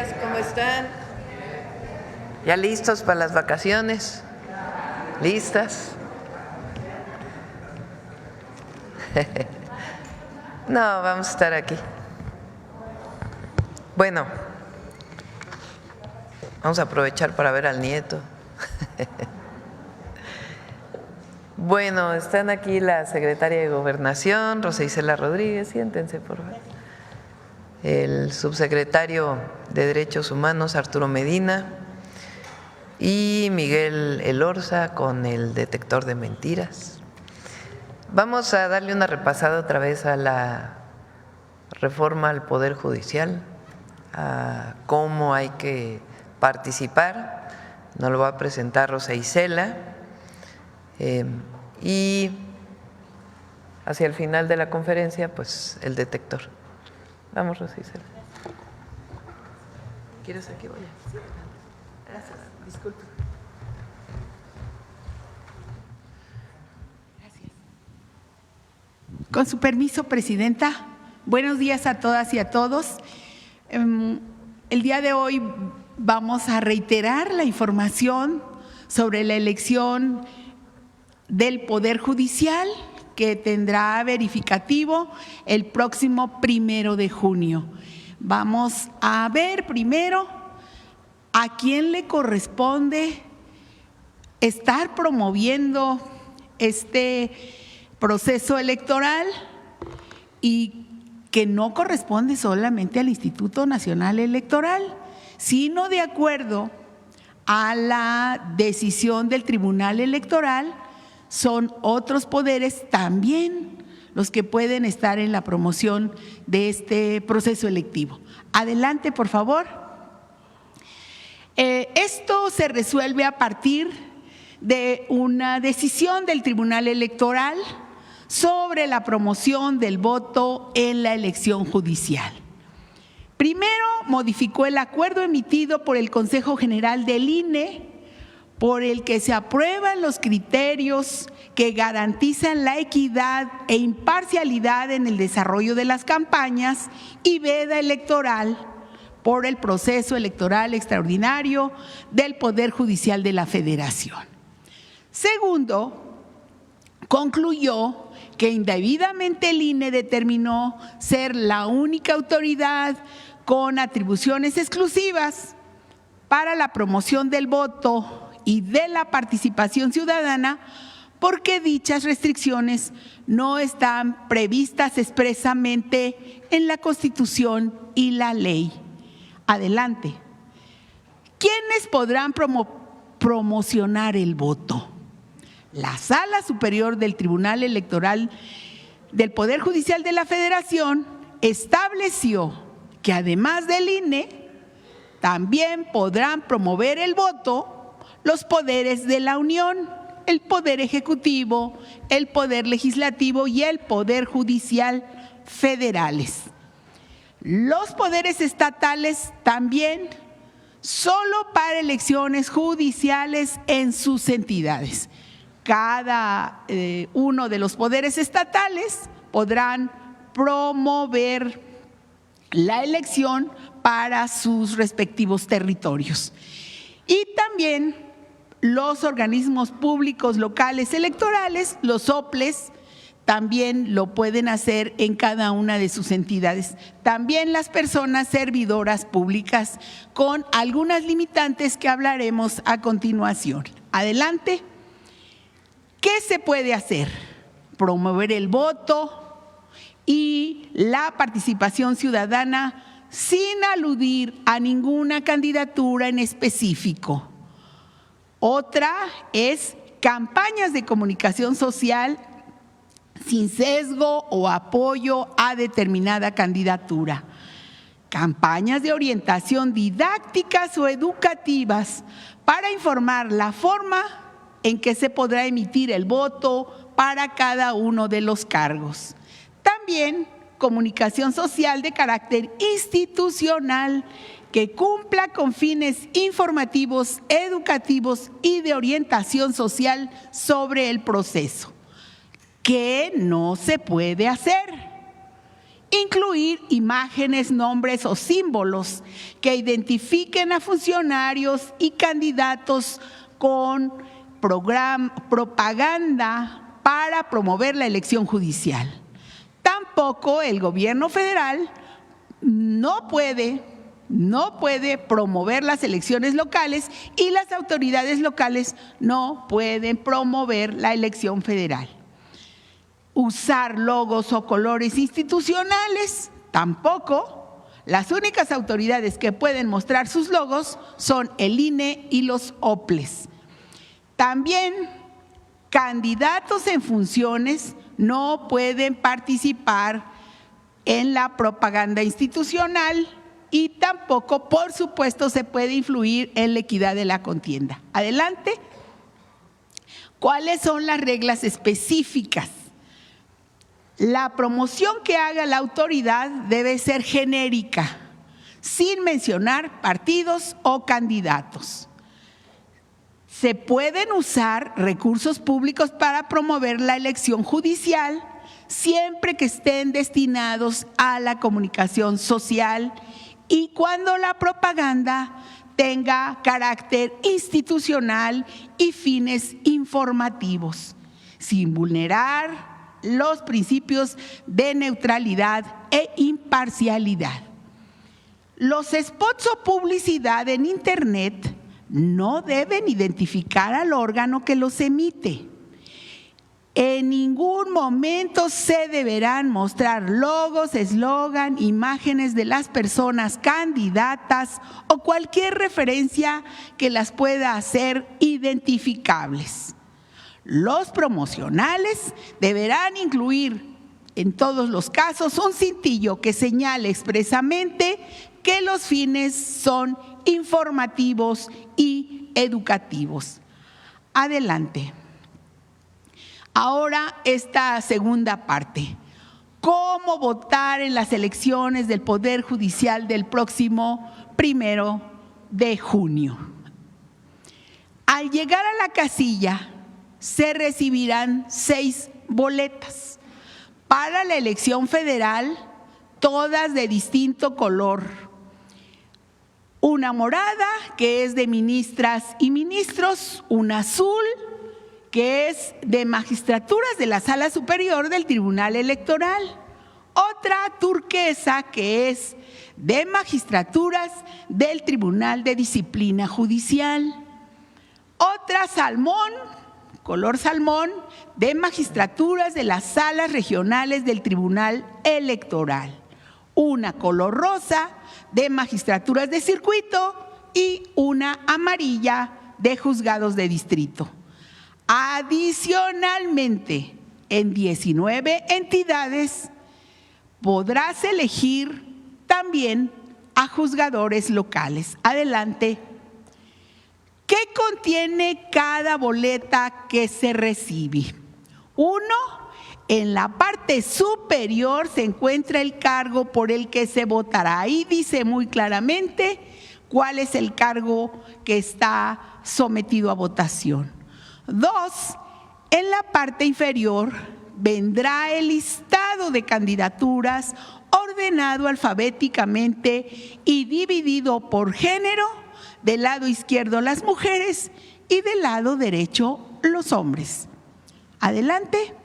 días, ¿cómo están? ¿Ya listos para las vacaciones? ¿Listas? No, vamos a estar aquí. Bueno, vamos a aprovechar para ver al nieto. Bueno, están aquí la secretaria de Gobernación, Rosa Isela Rodríguez, siéntense por favor. El subsecretario de Derechos Humanos, Arturo Medina, y Miguel Elorza con el detector de mentiras. Vamos a darle una repasada otra vez a la reforma al Poder Judicial, a cómo hay que participar. Nos lo va a presentar Rosa Isela. Y hacia el final de la conferencia, pues el detector. Vamos, Rosa Isela. ¿Quieres aquí? Voy a. Sí. Gracias. Disculpe. Gracias. Con su permiso, Presidenta, buenos días a todas y a todos. El día de hoy vamos a reiterar la información sobre la elección del Poder Judicial que tendrá verificativo el próximo 1 de junio. Vamos a ver primero a quién le corresponde estar promoviendo este proceso electoral y que no corresponde solamente al Instituto Nacional Electoral, sino de acuerdo a la decisión del Tribunal Electoral, son otros poderes también los que pueden estar en la promoción de este proceso electivo. Adelante, por favor. Esto se resuelve a partir de una decisión del Tribunal Electoral sobre la promoción del voto en la elección judicial. Primero, modificó el acuerdo emitido por el Consejo General del INE, por el que se aprueban los criterios que garantizan la equidad e imparcialidad en el desarrollo de las campañas y veda electoral por el proceso electoral extraordinario del Poder Judicial de la Federación. Segundo, concluyó que indebidamente el INE determinó ser la única autoridad con atribuciones exclusivas para la promoción del voto y de la participación ciudadana, porque dichas restricciones no están previstas expresamente en la Constitución y la ley. Adelante. ¿Quiénes podrán promocionar el voto? La Sala Superior del Tribunal Electoral del Poder Judicial de la Federación estableció que además del INE, también podrán promover el voto los poderes de la Unión, el Poder Ejecutivo, el Poder Legislativo y el Poder Judicial federales. Los poderes estatales también, solo para elecciones judiciales en sus entidades. Cada uno de los poderes estatales podrán promover la elección para sus respectivos territorios. Y también los organismos públicos locales electorales, los OPLES, también lo pueden hacer en cada una de sus entidades. También las personas servidoras públicas, con algunas limitantes que hablaremos a continuación. Adelante. ¿Qué se puede hacer? Promover el voto y la participación ciudadana sin aludir a ninguna candidatura en específico. Otra es campañas de comunicación social sin sesgo o apoyo a determinada candidatura. Campañas de orientación didácticas o educativas para informar la forma en que se podrá emitir el voto para cada uno de los cargos. También comunicación social de carácter institucional que cumpla con fines informativos, educativos y de orientación social sobre el proceso. ¿Qué no se puede hacer? incluir imágenes, nombres o símbolos que identifiquen a funcionarios y candidatos con propaganda para promover la elección judicial. Tampoco el gobierno federal no puede promover las elecciones locales y las autoridades locales no pueden promover la elección federal. Usar logos o colores institucionales, tampoco. Las únicas autoridades que pueden mostrar sus logos son el INE y los OPLES. También, candidatos en funciones no pueden participar en la propaganda institucional y tampoco, por supuesto, se puede influir en la equidad de la contienda. Adelante. ¿Cuáles son las reglas específicas? La promoción que haga la autoridad debe ser genérica, sin mencionar partidos o candidatos. Se pueden usar recursos públicos para promover la elección judicial siempre que estén destinados a la comunicación social y cuando la propaganda tenga carácter institucional y fines informativos, sin vulnerar los principios de neutralidad e imparcialidad. Los spots o publicidad en Internet no deben identificar al órgano que los emite. En ningún momento se deberán mostrar logos, eslogan, imágenes de las personas candidatas o cualquier referencia que las pueda hacer identificables. Los promocionales deberán incluir, en todos los casos, un cintillo que señale expresamente que los fines son informativos y educativos. Adelante. Ahora esta segunda parte. ¿Cómo votar en las elecciones del Poder Judicial del próximo 1 de junio? Al llegar a la casilla, se recibirán 6 boletas. Para la elección federal, todas de distinto color. Una morada, que es de ministras y ministros, una azul, que es de magistraturas de la Sala Superior del Tribunal Electoral, otra turquesa, que es de magistraturas del Tribunal de Disciplina Judicial, otra salmón, color salmón, de magistraturas de las salas regionales del Tribunal Electoral, una color rosa de magistraturas de circuito y una amarilla de juzgados de distrito. Adicionalmente, en 19 entidades podrás elegir también a juzgadores locales. Adelante. ¿Qué contiene cada boleta que se recibe? 1. En la parte superior se encuentra el cargo por el que se votará. Ahí dice muy claramente cuál es el cargo que está sometido a votación. 2. En la parte inferior vendrá el listado de candidaturas ordenado alfabéticamente y dividido por género. Del lado izquierdo las mujeres y del lado derecho los hombres. Adelante.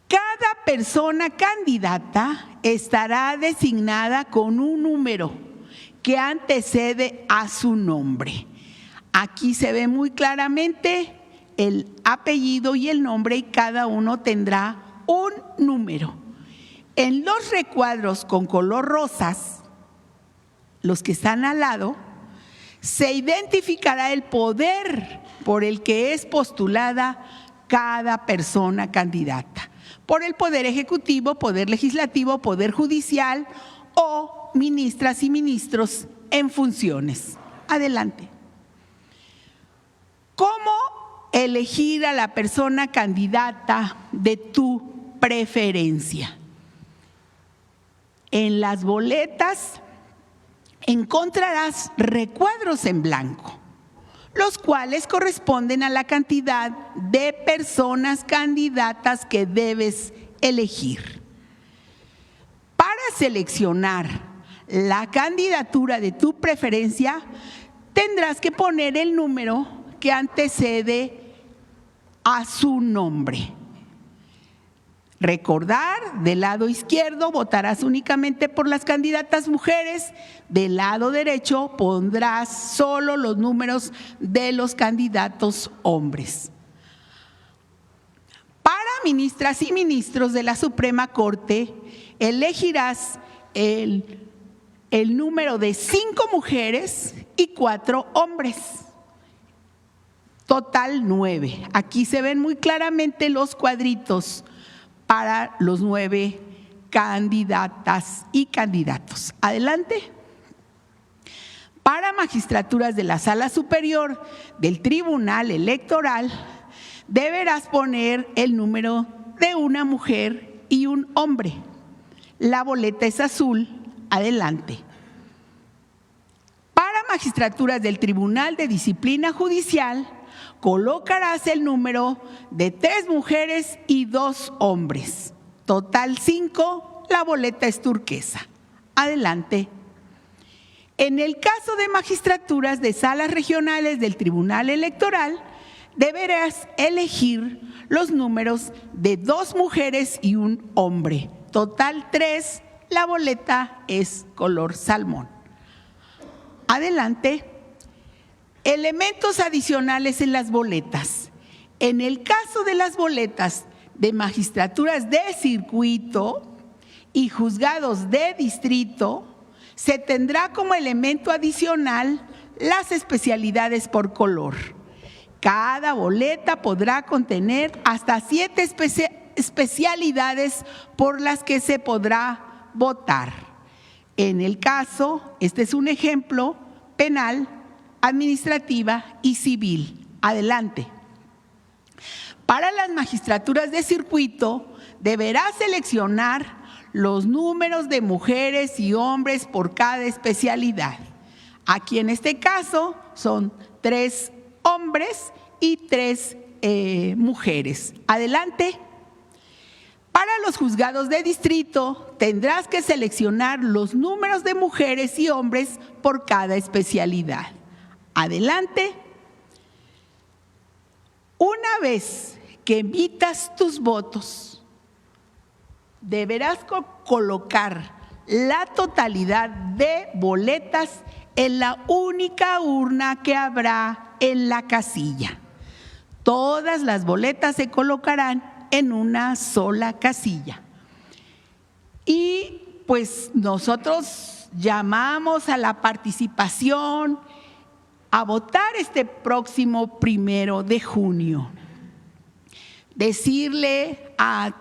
Cada persona candidata estará designada con un número que antecede a su nombre. Aquí se ve muy claramente el apellido y el nombre y cada uno tendrá un número. En los recuadros con color rosas, los que están al lado, se identificará el poder por el que es postulada cada persona candidata. Por el Poder Ejecutivo, Poder Legislativo, Poder Judicial o ministras y ministros en funciones. Adelante. ¿Cómo elegir a la persona candidata de tu preferencia? En las boletas encontrarás recuadros en blanco, los cuales corresponden a la cantidad de personas candidatas que debes elegir. seleccionar la candidatura de tu preferencia, tendrás que poner el número que antecede a su nombre. Recordar, del lado izquierdo votarás únicamente por las candidatas mujeres, del lado derecho pondrás solo los números de los candidatos hombres. Para ministras y ministros de la Suprema Corte, elegirás el número de 5 mujeres y 4 hombres. Total 9. Aquí se ven muy claramente los cuadritos para los 9 candidatas y candidatos. Adelante. Para magistraturas de la Sala Superior del Tribunal Electoral, deberás poner el número de una mujer y un hombre. La boleta es azul. Adelante. Para magistraturas del Tribunal de Disciplina Judicial, colocarás el número de 3 mujeres y 2 hombres. Total 5, la boleta es turquesa. Adelante. En el caso de magistraturas de salas regionales del Tribunal Electoral, deberás elegir los números de 2 mujeres y un hombre. Total 3, la boleta es color salmón. Adelante. Elementos adicionales en las boletas. En el caso de las boletas de magistraturas de circuito y juzgados de distrito, se tendrá como elemento adicional las especialidades por color. Cada boleta podrá contener hasta 7 especialidades por las que se podrá votar. En el caso, este es un ejemplo, penal, administrativa y civil. Adelante. Para las magistraturas de circuito, deberás seleccionar los números de mujeres y hombres por cada especialidad. Aquí en este caso son 3 hombres y 3 mujeres. Adelante. Para los juzgados de distrito, tendrás que seleccionar los números de mujeres y hombres por cada especialidad. Adelante. Una vez que emitas tus votos, deberás colocar la totalidad de boletas en la única urna que habrá en la casilla. Todas las boletas se colocarán en una sola casilla. Y pues nosotros llamamos a la participación a votar este próximo 1 de junio. Decirle a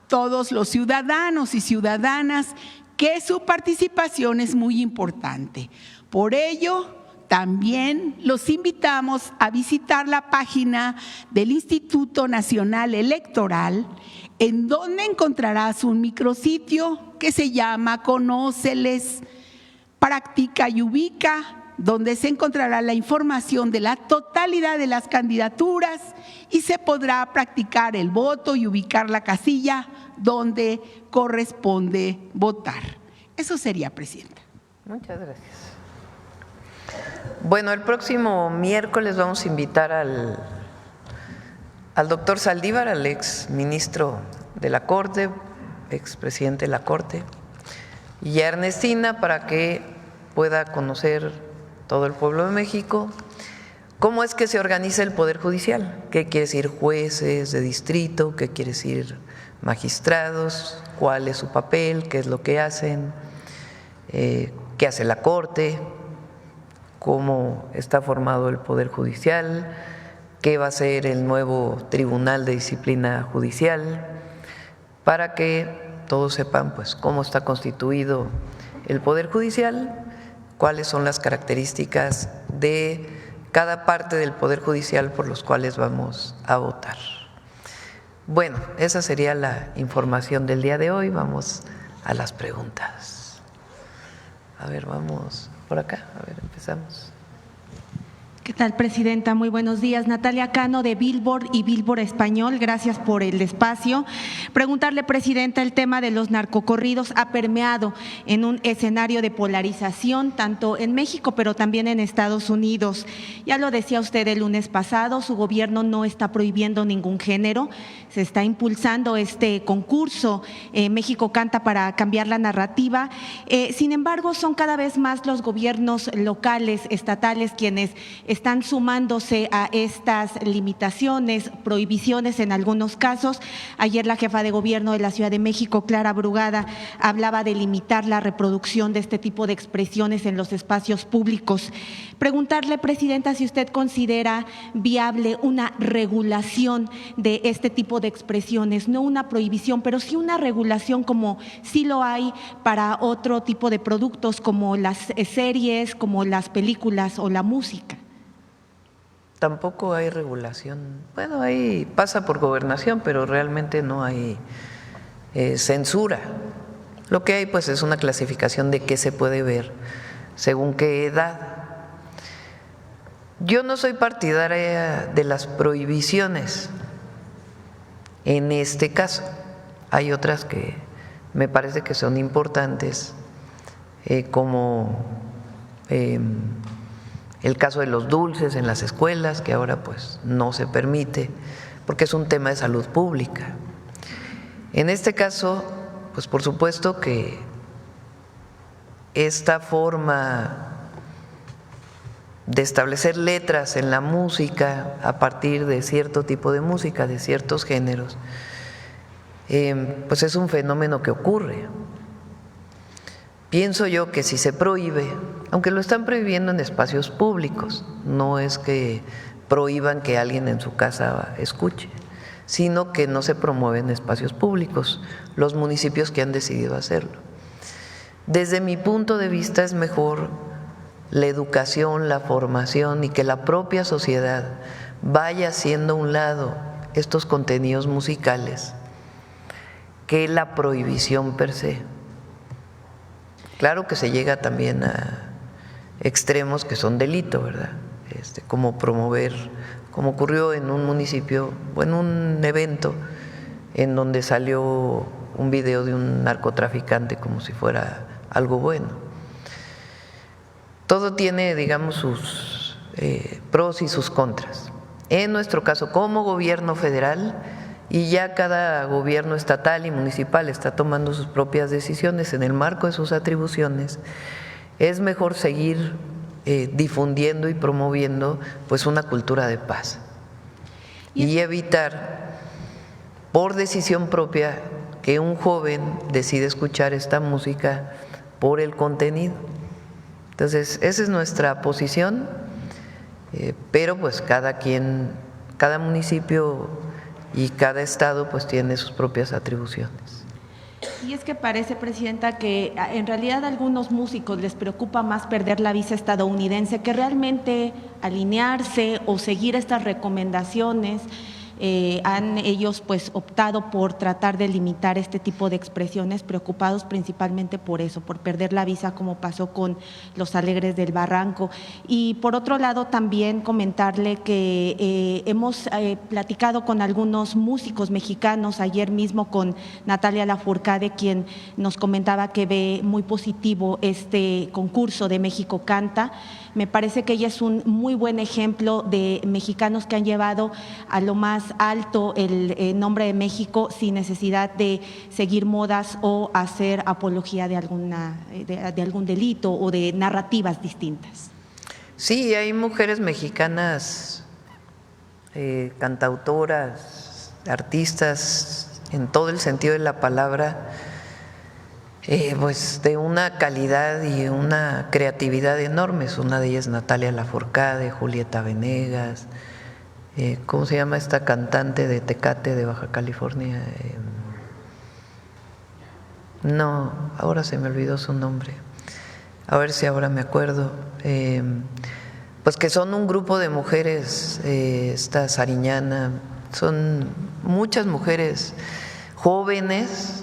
todos los ciudadanos y ciudadanas que su participación es muy importante. Por ello, también los invitamos a visitar la página del Instituto Nacional Electoral, en donde encontrarás un micrositio que se llama Conóceles, Practica y Ubica, donde se encontrará la información de la totalidad de las candidaturas y se podrá practicar el voto y ubicar la casilla donde corresponde votar. Eso sería, Presidenta. Muchas gracias. Bueno, el próximo miércoles vamos a invitar al doctor Saldívar, al ex ministro de la Corte, ex presidente de la Corte, y a Ernestina para que pueda conocer todo el pueblo de México cómo es que se organiza el Poder Judicial, qué quiere decir jueces de distrito, qué quiere decir magistrados, cuál es su papel, qué es lo que hacen, qué hace la Corte, cómo está formado el Poder Judicial, qué va a ser el nuevo Tribunal de Disciplina Judicial, para que todos sepan pues cómo está constituido el Poder Judicial, cuáles son las características de cada parte del Poder Judicial por los cuales vamos a votar. Bueno, esa sería la información del día de hoy. Vamos a las preguntas. A ver, vamos por acá. A ver, empezamos. ¿Qué tal, Presidenta? Muy buenos días. Natalia Cano, de Billboard y Billboard Español. Gracias por el espacio. Preguntarle, Presidenta, el tema de los narcocorridos ha permeado en un escenario de polarización, tanto en México, pero también en Estados Unidos. Ya lo decía usted el lunes pasado, su gobierno no está prohibiendo ningún género. Se está impulsando este concurso, México Canta, para cambiar la narrativa. Sin embargo, son cada vez más los gobiernos locales, estatales, quienes están sumándose a estas limitaciones, prohibiciones en algunos casos. Ayer la jefa de gobierno de la Ciudad de México, Clara Brugada, hablaba de limitar la reproducción de este tipo de expresiones en los espacios públicos. Preguntarle, Presidenta, si usted considera viable una regulación de este tipo de expresiones, no una prohibición, pero sí una regulación como sí lo hay para otro tipo de productos como las series, como las películas o la música. Tampoco hay regulación. Bueno, ahí pasa por gobernación, pero realmente no hay censura. Lo que hay pues es una clasificación de qué se puede ver según qué edad. Yo no soy partidaria de las prohibiciones en este caso. Hay otras que me parece que son importantes, como el caso de los dulces en las escuelas, que ahora pues no se permite, porque es un tema de salud pública. En este caso, pues por supuesto que esta forma de establecer letras en la música a partir de cierto tipo de música, de ciertos géneros, pues es un fenómeno que ocurre. Pienso yo que si se prohíbe, aunque lo están prohibiendo en espacios públicos, no es que prohíban que alguien en su casa escuche, sino que no se promueve en espacios públicos, los municipios que han decidido hacerlo. Desde mi punto de vista es mejor la educación, la formación y que la propia sociedad vaya haciendo a un lado estos contenidos musicales que la prohibición per se. Claro que se llega también a extremos que son delito, ¿verdad? Como promover, como ocurrió en un municipio o en un evento en donde salió un video de un narcotraficante como si fuera algo bueno. Todo tiene, digamos, sus pros y sus contras. En nuestro caso, como gobierno federal, y ya cada gobierno estatal y municipal está tomando sus propias decisiones en el marco de sus atribuciones, es mejor seguir difundiendo y promoviendo pues una cultura de paz y evitar por decisión propia que un joven decida escuchar esta música por el contenido. Entonces, esa es nuestra posición, pero pues cada quien, cada municipio y cada estado pues tiene sus propias atribuciones. Y es que parece, Presidenta, que en realidad a algunos músicos les preocupa más perder la visa estadounidense que realmente alinearse o seguir estas recomendaciones. Han ellos pues optado por tratar de limitar este tipo de expresiones, preocupados principalmente por eso, por perder la visa, como pasó con los Alegres del Barranco. Y por otro lado también comentarle que hemos platicado con algunos músicos mexicanos, ayer mismo con Natalia Lafourcade, quien nos comentaba que ve muy positivo este concurso de México Canta. Me parece que ella es un muy buen ejemplo de mexicanos que han llevado a lo más alto el nombre de México sin necesidad de seguir modas o hacer apología de algún delito o de narrativas distintas. Sí, hay mujeres mexicanas, cantautoras, artistas, en todo el sentido de la palabra, pues de una calidad y una creatividad enormes. Una de ellas Natalia Lafourcade, Julieta Venegas, ¿cómo se llama esta cantante de Tecate, de Baja California? No, ahora se me olvidó su nombre, a ver si ahora me acuerdo. Pues que son un grupo de mujeres, esta Sariñana, son muchas mujeres jóvenes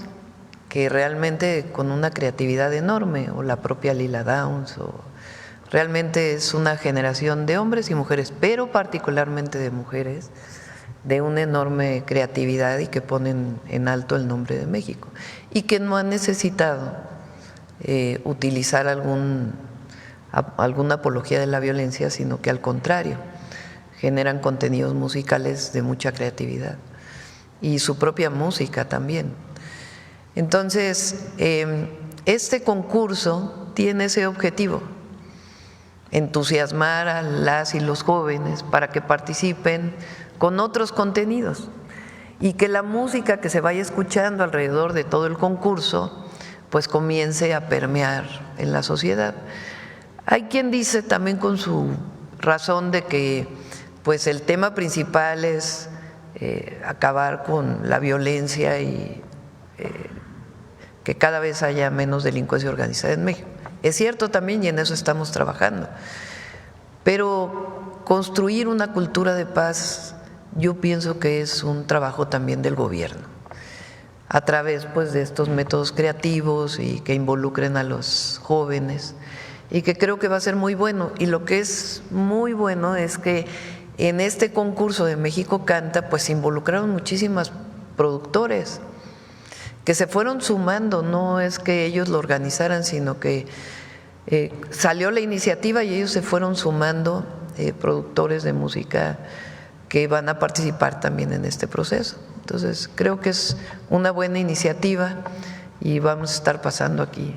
que realmente con una creatividad enorme, o la propia Lila Downs, o Realmente es una generación de hombres y mujeres, pero particularmente de mujeres, de una enorme creatividad y que ponen en alto el nombre de México y que no han necesitado utilizar alguna apología de la violencia, sino que al contrario, generan contenidos musicales de mucha creatividad y su propia música también. Entonces, este concurso tiene ese objetivo: entusiasmar a las y los jóvenes para que participen con otros contenidos y que la música que se vaya escuchando alrededor de todo el concurso pues comience a permear en la sociedad. Hay quien dice también con su razón de que pues el tema principal es acabar con la violencia y que cada vez haya menos delincuencia organizada en México. Es cierto también, y en eso estamos trabajando, pero construir una cultura de paz yo pienso que es un trabajo también del gobierno, a través pues de estos métodos creativos y que involucren a los jóvenes, y que creo que va a ser muy bueno. Y lo que es muy bueno es que en este concurso de México Canta pues se involucraron muchísimas productores que se fueron sumando, no es que ellos lo organizaran, sino que salió la iniciativa y ellos se fueron sumando, productores de música que van a participar también en este proceso. Entonces creo que es una buena iniciativa y vamos a estar pasando aquí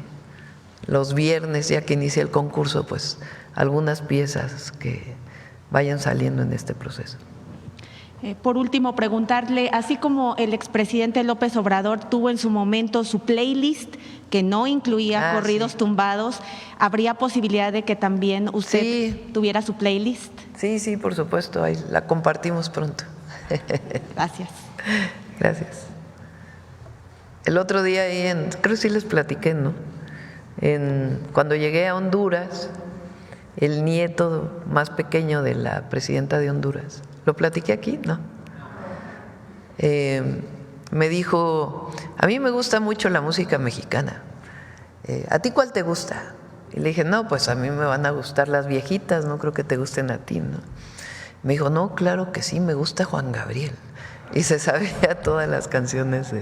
los viernes, ya que inicia el concurso, pues algunas piezas que vayan saliendo en este proceso. Por último, preguntarle, así como el expresidente López Obrador tuvo en su momento su playlist que no incluía corridos tumbados, ¿habría posibilidad de que también usted tuviera su playlist? Sí, por supuesto, ahí la compartimos pronto. Gracias. Gracias. El otro día ahí creo que sí les platiqué, ¿no? Cuando llegué a Honduras, el nieto más pequeño de la presidenta de Honduras, ¿lo platiqué aquí? No. Me dijo, a mí me gusta mucho la música mexicana, ¿a ti cuál te gusta? Y le dije, no, pues a mí me van a gustar las viejitas, no creo que te gusten a ti, ¿no? Me dijo, no, claro que sí, me gusta Juan Gabriel. Y se sabía todas las canciones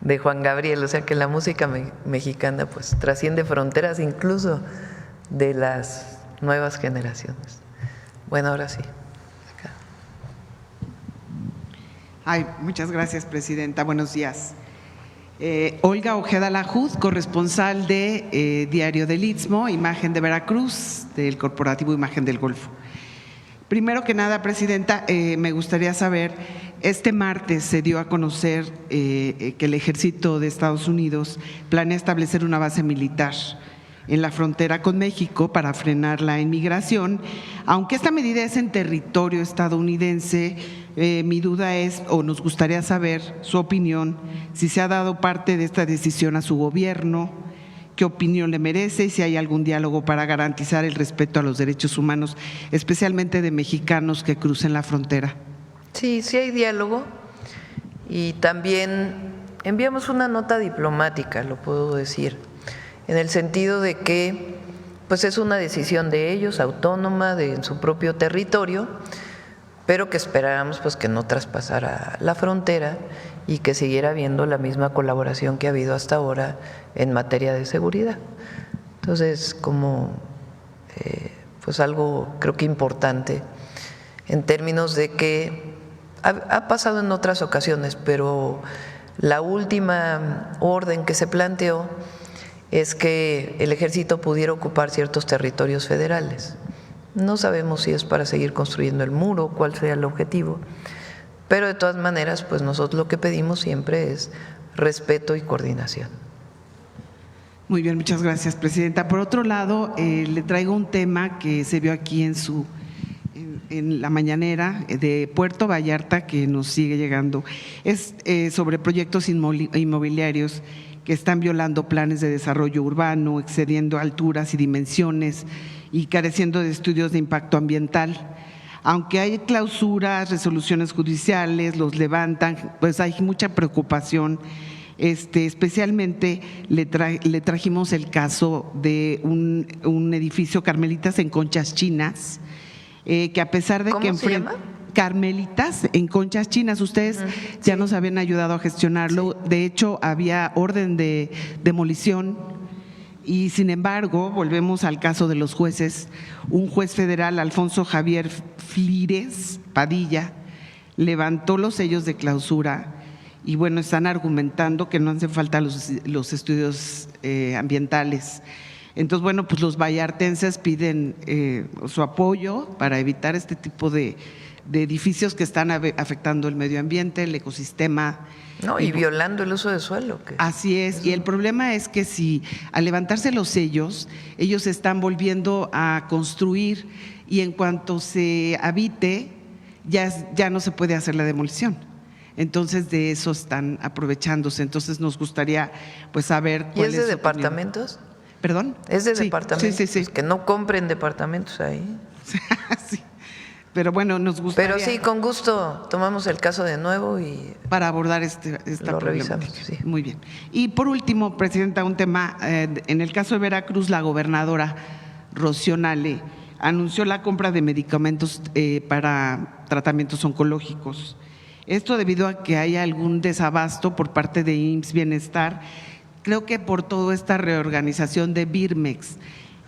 de Juan Gabriel, o sea que la música mexicana pues trasciende fronteras incluso de las nuevas generaciones. Bueno, ahora sí. Muchas gracias, presidenta. Buenos días. Olga Ojeda Lajuz, corresponsal de Diario del Istmo, Imagen de Veracruz, del Corporativo Imagen del Golfo. Primero que nada, presidenta, me gustaría saber, este martes se dio a conocer que el Ejército de Estados Unidos planea establecer una base militar en la frontera con México para frenar la inmigración. Aunque esta medida es en territorio estadounidense, mi duda es, o nos gustaría saber su opinión, si se ha dado parte de esta decisión a su gobierno, qué opinión le merece y si hay algún diálogo para garantizar el respeto a los derechos humanos, especialmente de mexicanos que crucen la frontera. Sí hay diálogo y también enviamos una nota diplomática, lo puedo decir, en el sentido de que pues es una decisión de ellos, autónoma, en su propio territorio, pero que esperáramos pues que no traspasara la frontera y que siguiera habiendo la misma colaboración que ha habido hasta ahora en materia de seguridad. Entonces, como pues algo creo que importante en términos de que ha pasado en otras ocasiones, pero la última orden que se planteó es que el ejército pudiera ocupar ciertos territorios federales. No sabemos si es para seguir construyendo el muro, cuál sea el objetivo, pero de todas maneras, pues nosotros lo que pedimos siempre es respeto y coordinación. Muy bien, muchas gracias, presidenta. Por otro lado, le traigo un tema que se vio aquí en la mañanera de Puerto Vallarta, que nos sigue llegando. Es sobre proyectos inmobiliarios que están violando planes de desarrollo urbano, excediendo alturas y dimensiones y careciendo de estudios de impacto ambiental. Aunque hay clausuras, resoluciones judiciales, los levantan, pues hay mucha preocupación Especialmente le trajimos el caso de un edificio Carmelitas en Conchas Chinas, que a pesar de ¿Cómo se llama? Carmelitas en Conchas Chinas, ustedes ya nos habían ayudado a gestionarlo. De hecho, había orden de demolición y, sin embargo, volvemos al caso de los jueces. Un juez federal, Alfonso Javier Flires Padilla, levantó los sellos de clausura y, bueno, están argumentando que no hacen falta los estudios ambientales. Entonces, bueno, pues los vallartenses piden su apoyo para evitar este tipo de edificios que están afectando el medio ambiente, el ecosistema. No, y violando el uso de suelo. Así es, y el problema es que si al levantarse los sellos, ellos están volviendo a construir y en cuanto se habite, ya no se puede hacer la demolición. Entonces, de eso están aprovechándose. Entonces, nos gustaría pues saber ¿Y cuál es de su opinión. departamentos? ¿Perdón? ¿Es de Sí, departamentos? Sí. Pues que no compren departamentos ahí. Sí. Pero bueno, nos gustaría… Pero sí, con gusto tomamos el caso de nuevo y para abordar esta lo problemática. revisamos, sí. Muy bien. Y por último, Presidenta, un tema, en el caso de Veracruz, la gobernadora Rocío Nale anunció la compra de medicamentos para tratamientos oncológicos. Esto debido a que hay algún desabasto por parte de IMSS Bienestar, creo que por toda esta reorganización de Birmex.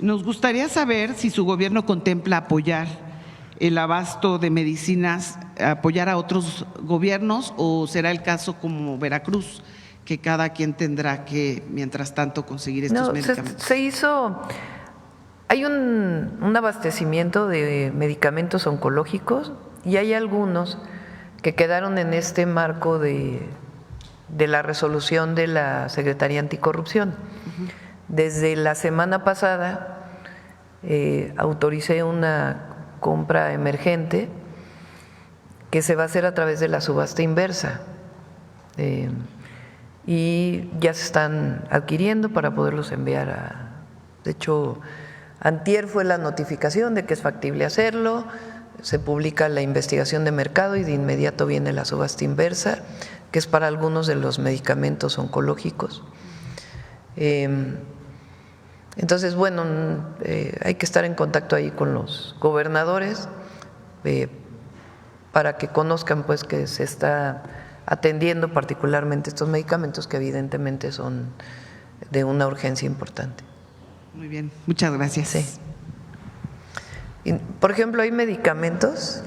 Nos gustaría saber si su gobierno contempla apoyar el abasto de medicinas, apoyar a otros gobiernos, o será el caso como Veracruz, que cada quien tendrá que, mientras tanto, conseguir estos medicamentos. Se hizo, hay un abastecimiento de medicamentos oncológicos y hay algunos que quedaron en este marco de la resolución de la Secretaría Anticorrupción. Desde la semana pasada autoricé una compra emergente que se va a hacer a través de la subasta inversa y ya se están adquiriendo para poderlos enviar de hecho, antier fue la notificación de que es factible hacerlo, se publica la investigación de mercado y de inmediato viene la subasta inversa, que es para algunos de los medicamentos oncológicos. Entonces, bueno, hay que estar en contacto ahí con los gobernadores para que conozcan pues que se está atendiendo particularmente estos medicamentos que evidentemente son de una urgencia importante. Muy bien, muchas gracias. Sí. Y, por ejemplo, hay medicamentos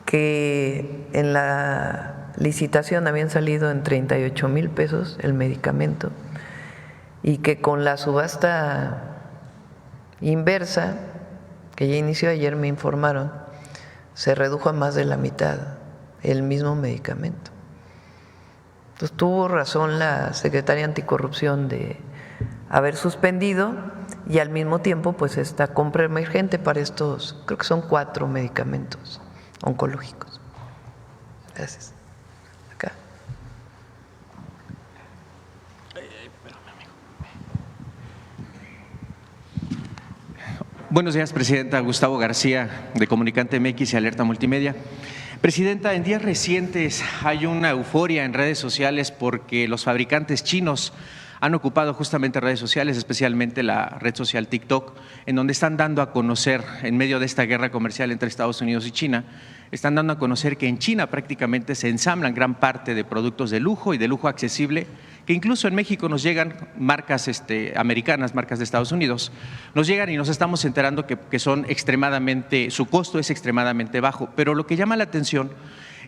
que en la licitación habían salido en 38,000 pesos el medicamento y que con la subasta inversa, que ya inició ayer, me informaron, se redujo a más de la mitad el mismo medicamento. Entonces tuvo razón la Secretaría Anticorrupción de haber suspendido y al mismo tiempo pues esta compra emergente para estos, creo que son 4 medicamentos oncológicos. Gracias. Acá. Buenos días, Presidenta. Gustavo García, de Comunicante MX y Alerta Multimedia. Presidenta, en días recientes hay una euforia en redes sociales porque los fabricantes chinos han ocupado justamente redes sociales, especialmente la red social TikTok, en donde están dando a conocer, en medio de esta guerra comercial entre Estados Unidos y China, están dando a conocer que en China prácticamente se ensamblan gran parte de productos de lujo y de lujo accesible, que incluso en México nos llegan marcas americanas, marcas de Estados Unidos, nos llegan y nos estamos enterando que son extremadamente, su costo es extremadamente bajo. Pero lo que llama la atención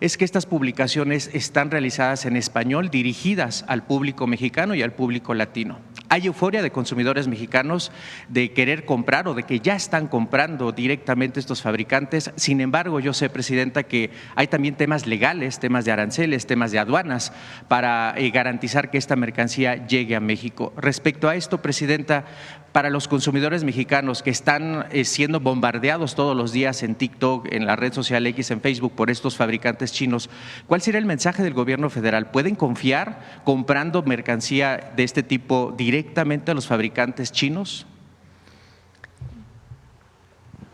es que estas publicaciones están realizadas en español, dirigidas al público mexicano y al público latino. Hay euforia de consumidores mexicanos de querer comprar o de que ya están comprando directamente estos fabricantes. Sin embargo, yo sé, Presidenta, que hay también temas legales, temas de aranceles, temas de aduanas para garantizar que esta mercancía llegue a México. Respecto a esto, Presidenta, para los consumidores mexicanos que están siendo bombardeados todos los días en TikTok, en la red social X, en Facebook, por estos fabricantes chinos, ¿cuál sería el mensaje del gobierno federal? ¿Pueden confiar comprando mercancía de este tipo directamente a los fabricantes chinos?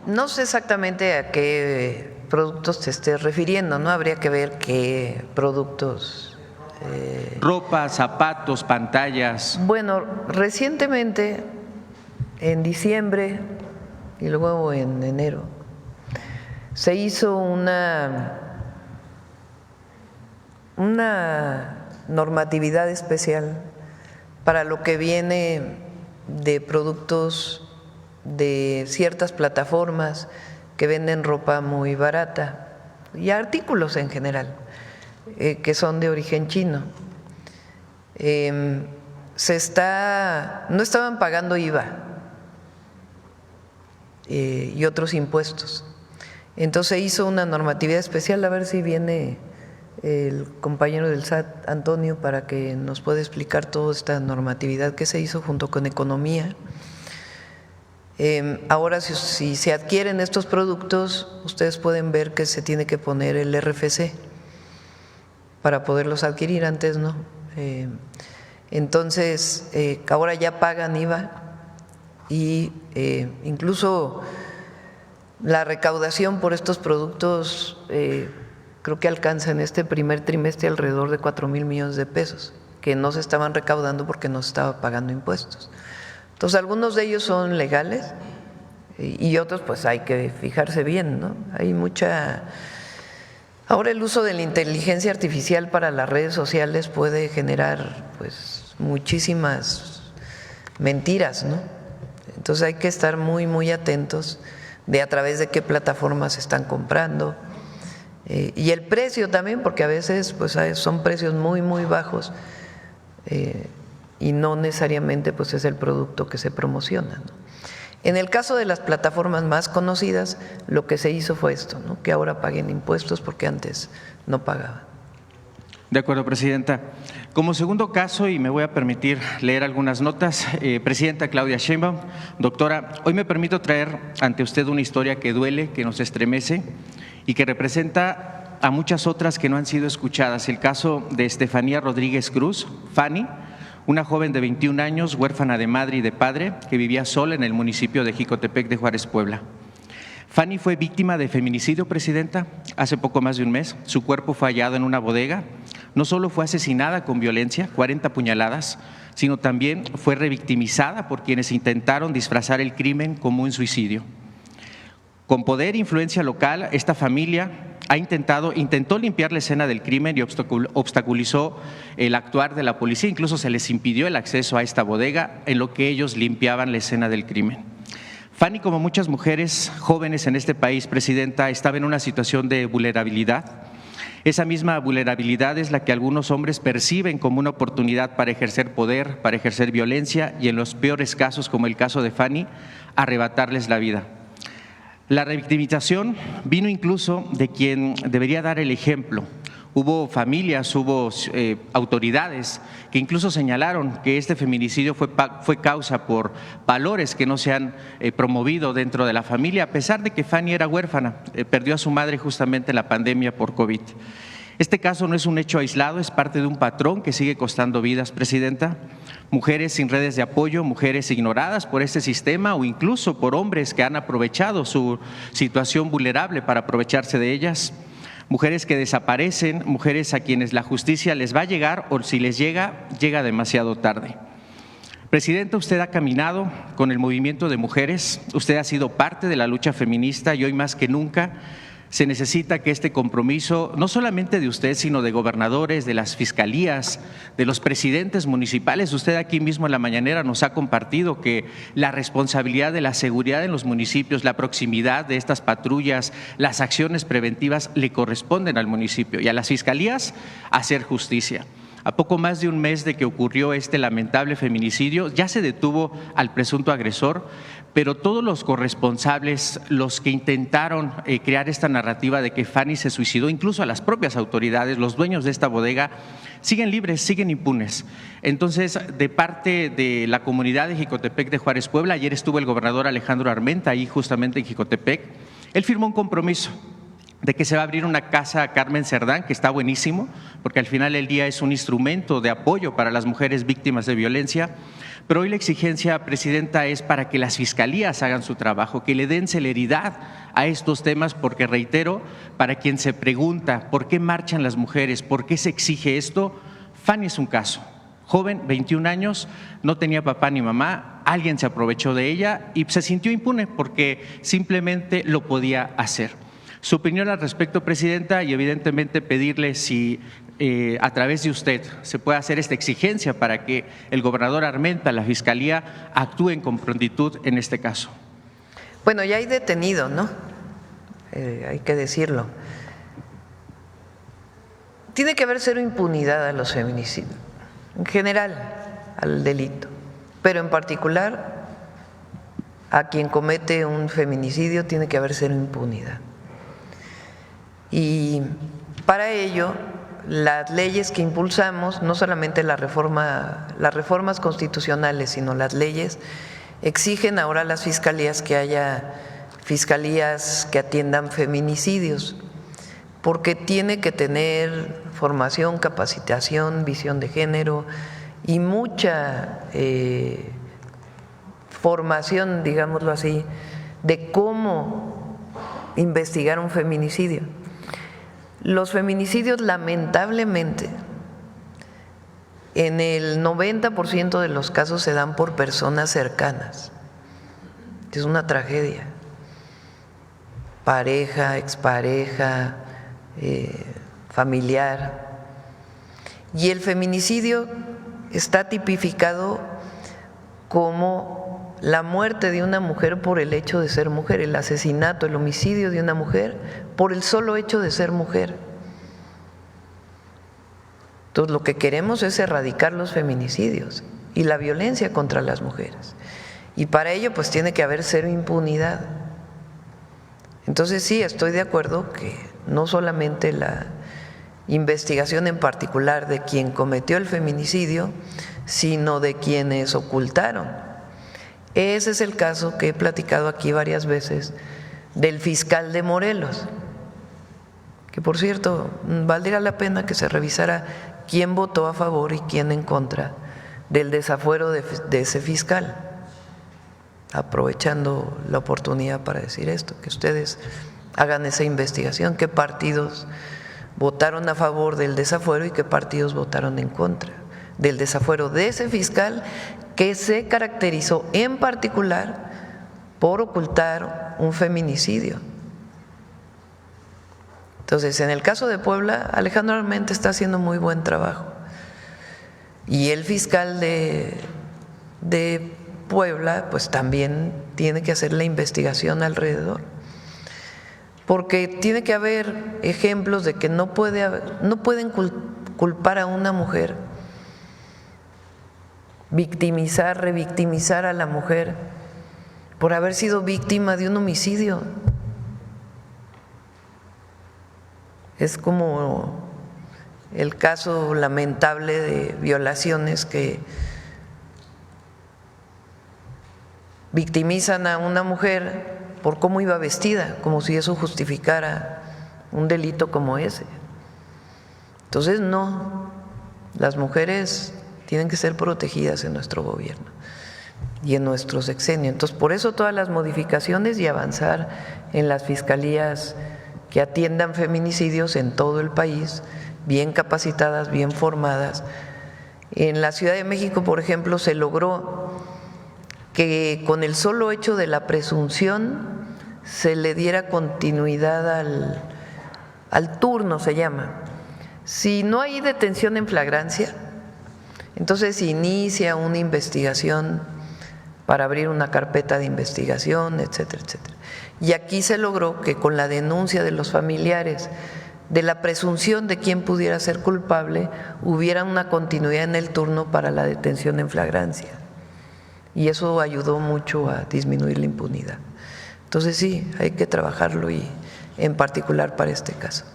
No sé exactamente a qué productos te estés refiriendo, ¿no? Habría que ver qué productos Ropa, zapatos, pantallas. Bueno, recientemente, en diciembre y luego en enero, se hizo una normatividad especial para lo que viene de productos de ciertas plataformas que venden ropa muy barata y artículos en general que son de origen chino. No estaban pagando IVA y otros impuestos. Entonces hizo una normatividad especial, a ver si viene el compañero del SAT, Antonio, para que nos pueda explicar toda esta normatividad que se hizo junto con Economía. Ahora, si se adquieren estos productos, ustedes pueden ver que se tiene que poner el RFC para poderlos adquirir, antes no. Entonces, ahora ya pagan IVA y incluso la recaudación por estos productos creo que alcanza en este primer trimestre alrededor de 4,000 millones de pesos, que no se estaban recaudando porque no se estaba pagando impuestos. Entonces, algunos de ellos son legales y otros pues hay que fijarse bien, ¿no? Hay mucha… Ahora el uso de la inteligencia artificial para las redes sociales puede generar pues muchísimas mentiras, ¿no? Entonces hay que estar muy, muy atentos de a través de qué plataformas se están comprando y el precio también, porque a veces pues son precios muy, muy bajos y no necesariamente pues es el producto que se promociona, ¿no? En el caso de las plataformas más conocidas, lo que se hizo fue esto, ¿no? Que ahora paguen impuestos porque antes no pagaban. De acuerdo, Presidenta. Como segundo caso, y me voy a permitir leer algunas notas, Presidenta Claudia Sheinbaum, doctora, hoy me permito traer ante usted una historia que duele, que nos estremece y que representa a muchas otras que no han sido escuchadas. El caso de Estefanía Rodríguez Cruz, Fanny, una joven de 21 años, huérfana de madre y de padre, que vivía sola en el municipio de Jicotepec de Juárez, Puebla. Fanny fue víctima de feminicidio, Presidenta, hace poco más de un mes. Su cuerpo fue hallado en una bodega. No solo fue asesinada con violencia, 40 puñaladas, sino también fue revictimizada por quienes intentaron disfrazar el crimen como un suicidio. Con poder e influencia local, esta familia intentó limpiar la escena del crimen y obstaculizó el actuar de la policía. Incluso se les impidió el acceso a esta bodega en lo que ellos limpiaban la escena del crimen. Fanny, como muchas mujeres jóvenes en este país, Presidenta, estaba en una situación de vulnerabilidad. Esa misma vulnerabilidad es la que algunos hombres perciben como una oportunidad para ejercer poder, para ejercer violencia y, en los peores casos, como el caso de Fanny, arrebatarles la vida. La revictimización vino incluso de quien debería dar el ejemplo. Hubo familias, hubo autoridades que incluso señalaron que este feminicidio fue causa por valores que no se han promovido dentro de la familia, a pesar de que Fanny era huérfana, perdió a su madre justamente en la pandemia por COVID. Este caso no es un hecho aislado, es parte de un patrón que sigue costando vidas, Presidenta. Mujeres sin redes de apoyo, mujeres ignoradas por este sistema o incluso por hombres que han aprovechado su situación vulnerable para aprovecharse de ellas. Mujeres que desaparecen, mujeres a quienes la justicia les va a llegar o si les llega, llega demasiado tarde. Presidenta, usted ha caminado con el movimiento de mujeres, usted ha sido parte de la lucha feminista y hoy más que nunca se necesita que este compromiso, no solamente de usted, sino de gobernadores, de las fiscalías, de los presidentes municipales. Usted aquí mismo en la mañanera nos ha compartido que la responsabilidad de la seguridad en los municipios, la proximidad de estas patrullas, las acciones preventivas le corresponden al municipio y a las fiscalías hacer justicia. A poco más de un mes de que ocurrió este lamentable feminicidio, ya se detuvo al presunto agresor, pero todos los corresponsables, los que intentaron crear esta narrativa de que Fanny se suicidó, incluso a las propias autoridades, los dueños de esta bodega, siguen libres, siguen impunes. Entonces, de parte de la comunidad de Jicotepec de Juárez, Puebla, ayer estuvo el gobernador Alejandro Armenta ahí justamente en Jicotepec, él firmó un compromiso de que se va a abrir una casa a Carmen Cerdán, que está buenísimo, porque al final del día es un instrumento de apoyo para las mujeres víctimas de violencia. Pero hoy la exigencia, Presidenta, es para que las fiscalías hagan su trabajo, que le den celeridad a estos temas, porque reitero, para quien se pregunta por qué marchan las mujeres, por qué se exige esto, Fanny es un caso. Joven, 21 años, no tenía papá ni mamá, alguien se aprovechó de ella y se sintió impune porque simplemente lo podía hacer. Su opinión al respecto, Presidenta, y evidentemente pedirle si a través de usted se puede hacer esta exigencia para que el gobernador Armenta, la Fiscalía, actúen con prontitud en este caso. Bueno, ya hay detenido, ¿no? Hay que decirlo. Tiene que haber cero impunidad a los feminicidios, en general al delito, pero en particular a quien comete un feminicidio tiene que haber cero impunidad. Y para ello, las leyes que impulsamos, no solamente las reformas constitucionales, sino las leyes, exigen ahora a las fiscalías que haya fiscalías que atiendan feminicidios, porque tiene que tener formación, capacitación, visión de género y mucha formación, digámoslo así, de cómo investigar un feminicidio. Los feminicidios, lamentablemente, en el 90% de los casos se dan por personas cercanas. Es una tragedia. Pareja, expareja, familiar. Y el feminicidio está tipificado como la muerte de una mujer por el hecho de ser mujer, el asesinato, el homicidio de una mujer por el solo hecho de ser mujer. Entonces, lo que queremos es erradicar los feminicidios y la violencia contra las mujeres. Y para ello, pues tiene que haber cero impunidad. Entonces, sí, estoy de acuerdo que no solamente la investigación en particular de quien cometió el feminicidio, sino de quienes ocultaron. Ese es el caso que he platicado aquí varias veces del fiscal de Morelos, que por cierto, valdría la pena que se revisara quién votó a favor y quién en contra del desafuero de ese fiscal. Aprovechando la oportunidad para decir esto, que ustedes hagan esa investigación, qué partidos votaron a favor del desafuero y qué partidos votaron en contra del desafuero de ese fiscal que se caracterizó en particular por ocultar un feminicidio. Entonces, en el caso de Puebla, Alejandro Armenta está haciendo muy buen trabajo y el fiscal de Puebla pues también tiene que hacer la investigación alrededor, porque tiene que haber ejemplos de que no pueden culpar a una mujer, victimizar, revictimizar a la mujer por haber sido víctima de un homicidio. Es como el caso lamentable de violaciones que victimizan a una mujer por cómo iba vestida, como si eso justificara un delito como ese. Entonces, no, las mujeres tienen que ser protegidas en nuestro gobierno y en nuestro sexenio. Entonces, por eso todas las modificaciones y avanzar en las fiscalías que atiendan feminicidios en todo el país, bien capacitadas, bien formadas. En la Ciudad de México, por ejemplo, se logró que con el solo hecho de la presunción se le diera continuidad al turno, se llama. Si no hay detención en flagrancia, entonces se inicia una investigación para abrir una carpeta de investigación, etcétera, etcétera. Y aquí se logró que con la denuncia de los familiares de la presunción de quién pudiera ser culpable, hubiera una continuidad en el turno para la detención en flagrancia. Y eso ayudó mucho a disminuir la impunidad. Entonces sí, hay que trabajarlo y en particular para este caso.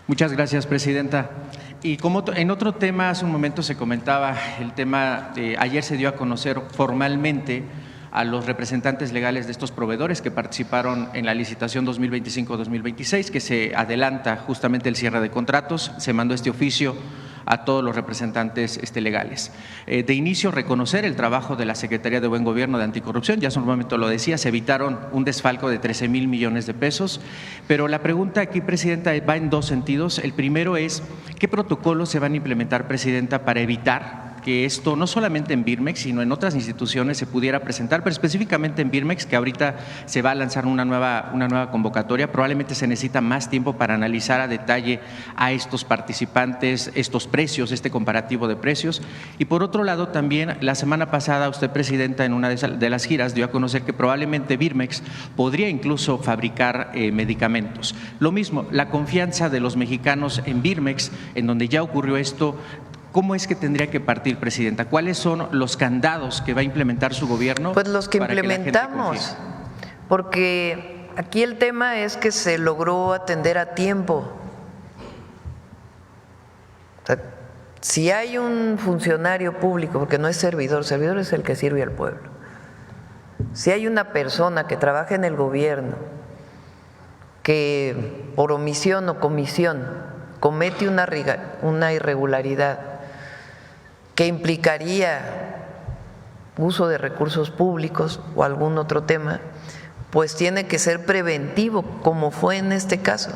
Muchas gracias, Presidenta. Y como en otro tema, hace un momento se comentaba el tema, ayer se dio a conocer formalmente a los representantes legales de estos proveedores que participaron en la licitación 2025-2026, que se adelanta justamente el cierre de contratos. Se mandó este oficio a todos los representantes legales. De inicio, reconocer el trabajo de la Secretaría de Buen Gobierno de Anticorrupción, ya hace un momento lo decía, se evitaron un desfalco de 13,000 millones de pesos, pero la pregunta aquí, Presidenta, va en dos sentidos. El primero es, ¿qué protocolos se van a implementar, Presidenta, para evitar que esto no solamente en Birmex, sino en otras instituciones se pudiera presentar, pero específicamente en Birmex, que ahorita se va a lanzar una nueva convocatoria? Probablemente se necesita más tiempo para analizar a detalle a estos participantes, estos precios, este comparativo de precios. Y por otro lado, también la semana pasada usted, Presidenta, en una de las giras dio a conocer que probablemente Birmex podría incluso fabricar medicamentos. Lo mismo, la confianza de los mexicanos en Birmex, en donde ya ocurrió esto. ¿Cómo es que tendría que partir, Presidenta? ¿Cuáles son los candados que va a implementar su gobierno? Pues los que para implementamos, que la gente confíe? porque aquí el tema es que se logró atender a tiempo. O sea, si hay un funcionario público, porque no es servidor es el que sirve al pueblo. Si hay una persona que trabaja en el gobierno que por omisión o comisión comete una irregularidad que implicaría uso de recursos públicos o algún otro tema, pues tiene que ser preventivo, como fue en este caso.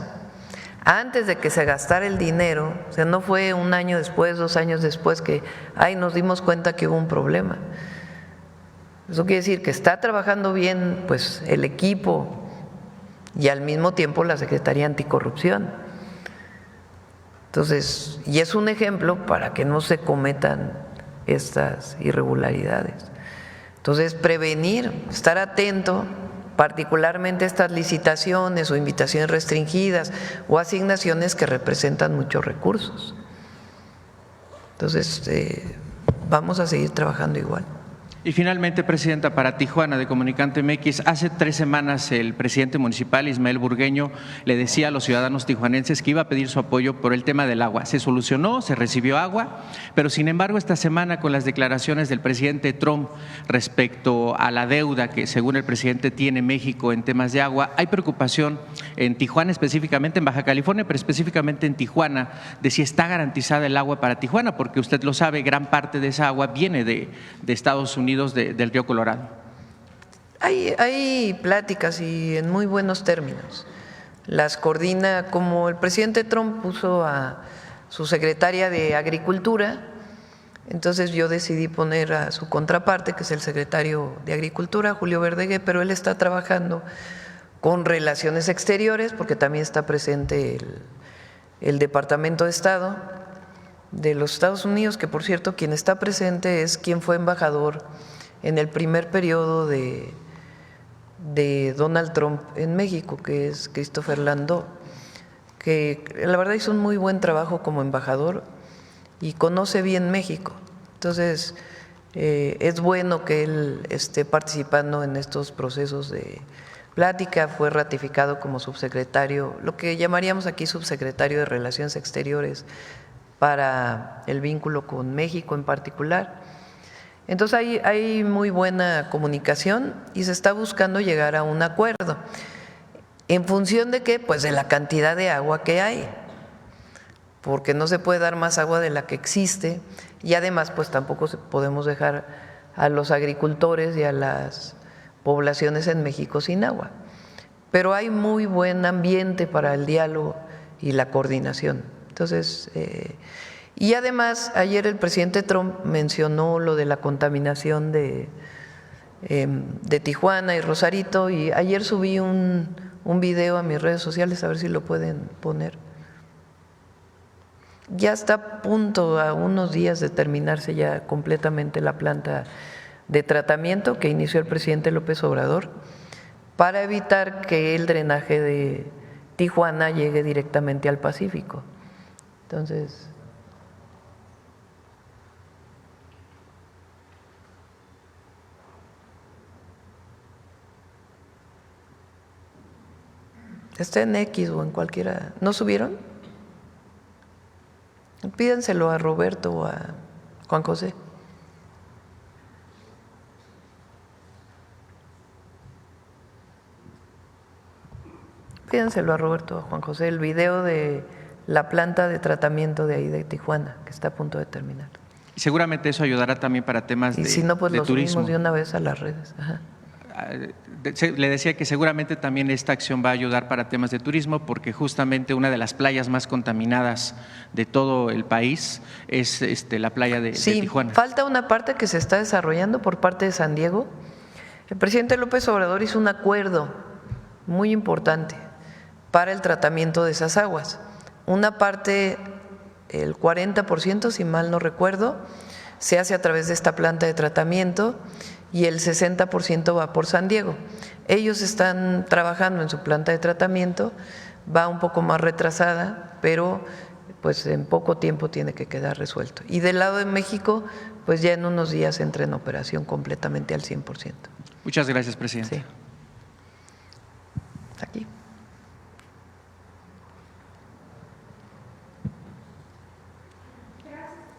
Antes de que se gastara el dinero, o sea, no fue un año después, 2 años después que nos dimos cuenta que hubo un problema. Eso quiere decir que está trabajando bien pues el equipo y al mismo tiempo la Secretaría Anticorrupción. Entonces, y es un ejemplo para que no se cometan estas irregularidades. Entonces, prevenir, estar atento, particularmente estas licitaciones o invitaciones restringidas o asignaciones que representan muchos recursos. Entonces, vamos a seguir trabajando igual. Y finalmente, Presidenta, para Tijuana, de Comunicante MX, hace 3 semanas el presidente municipal, Ismael Burgueño, le decía a los ciudadanos tijuanenses que iba a pedir su apoyo por el tema del agua. Se solucionó, se recibió agua, pero sin embargo esta semana, con las declaraciones del presidente Trump respecto a la deuda que según el presidente tiene México en temas de agua, hay preocupación en Tijuana, específicamente en Baja California, pero específicamente en Tijuana, de si está garantizada el agua para Tijuana, porque usted lo sabe, gran parte de esa agua viene de Estados Unidos, del río Colorado. Hay pláticas y en muy buenos términos. Las coordina, como el presidente Trump puso a su secretaria de Agricultura, entonces yo decidí poner a su contraparte, que es el secretario de Agricultura, Julio Verdeguer, pero él está trabajando con Relaciones Exteriores, porque también está presente el Departamento de Estado de los Estados Unidos, que por cierto quien está presente es quien fue embajador en el primer periodo de Donald Trump en México, que es Christopher Landau, que la verdad hizo un muy buen trabajo como embajador y conoce bien México. Entonces es bueno que él esté participando en estos procesos de plática. Fue ratificado como subsecretario, lo que llamaríamos aquí subsecretario de Relaciones Exteriores, para el vínculo con México en particular. Entonces hay muy buena comunicación y se está buscando llegar a un acuerdo. ¿En función de qué? Pues de la cantidad de agua que hay, porque no se puede dar más agua de la que existe y además pues tampoco podemos dejar a los agricultores y a las poblaciones en México sin agua. Pero hay muy buen ambiente para el diálogo y la coordinación. Entonces, y además ayer el presidente Trump mencionó lo de la contaminación de Tijuana y Rosarito, y ayer subí un video a mis redes sociales, a ver si lo pueden poner. Ya está a punto, a unos días de terminarse ya completamente la planta de tratamiento que inició el presidente López Obrador para evitar que el drenaje de Tijuana llegue directamente al Pacífico. Entonces, está en X o en cualquiera. ¿No subieron? Pídenselo a Roberto o a Juan José. Pídenselo a Roberto o a Juan José, el video de la planta de tratamiento de ahí de Tijuana, que está a punto de terminar. Y seguramente eso ayudará también para temas Y si no, pues de lo turismo. subimos de una vez a las redes. Ajá. Le decía que seguramente también esta acción va a ayudar para temas de turismo, porque justamente una de las playas más contaminadas de todo el país es la playa de Tijuana. Falta una parte que se está desarrollando por parte de San Diego. El presidente López Obrador hizo un acuerdo muy importante para el tratamiento de esas aguas. Una parte, el 40%, si mal no recuerdo, se hace a través de esta planta de tratamiento y el 60% va por San Diego. Ellos están trabajando en su planta de tratamiento, va un poco más retrasada, pero pues en poco tiempo tiene que quedar resuelto. Y del lado de México, pues ya en unos días entra en operación completamente al 100%. Muchas gracias, presidente. Sí. Aquí.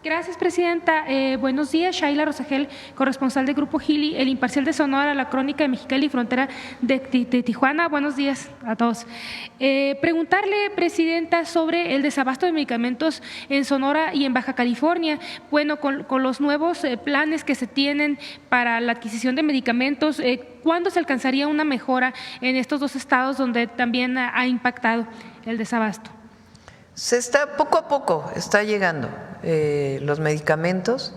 Gracias, presidenta. Buenos días, Shaila Rosagel, corresponsal del Grupo Gili, El Imparcial de Sonora, La Crónica de Mexicali y Frontera de Tijuana. Buenos días a todos. Preguntarle, presidenta, sobre el desabasto de medicamentos en Sonora y en Baja California. Bueno, con los nuevos planes que se tienen para la adquisición de medicamentos, ¿cuándo se alcanzaría una mejora en estos dos estados donde también ha impactado el desabasto? Poco a poco está llegando los medicamentos.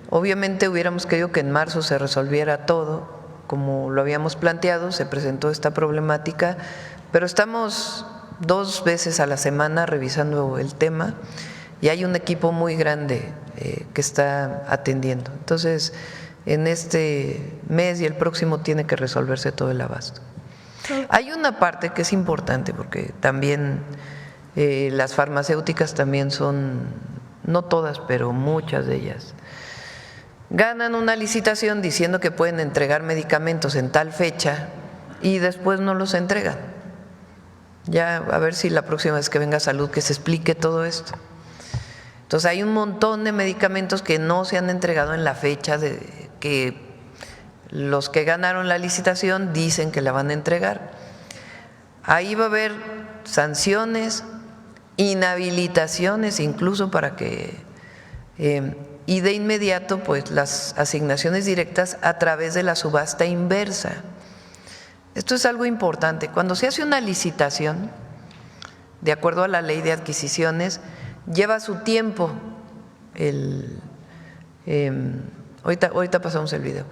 Obviamente hubiéramos querido que en marzo se resolviera todo, como lo habíamos planteado, se presentó esta problemática, pero estamos 2 veces a la semana revisando el tema y hay un equipo muy grande que está atendiendo. Entonces, en este mes y el próximo tiene que resolverse todo el abasto. Hay una parte que es importante porque también las farmacéuticas también son, no todas, pero muchas de ellas, ganan una licitación diciendo que pueden entregar medicamentos en tal fecha y después no los entregan. Ya a ver si la próxima vez que venga Salud que se explique todo esto. Entonces hay un montón de medicamentos que no se han entregado en la fecha de que los que ganaron la licitación dicen que la van a entregar. Ahí va a haber sanciones, inhabilitaciones incluso para que y de inmediato pues las asignaciones directas a través de la subasta inversa. Esto es algo importante. Cuando se hace una licitación, de acuerdo a la ley de adquisiciones, lleva su tiempo. Ahorita pasamos el video.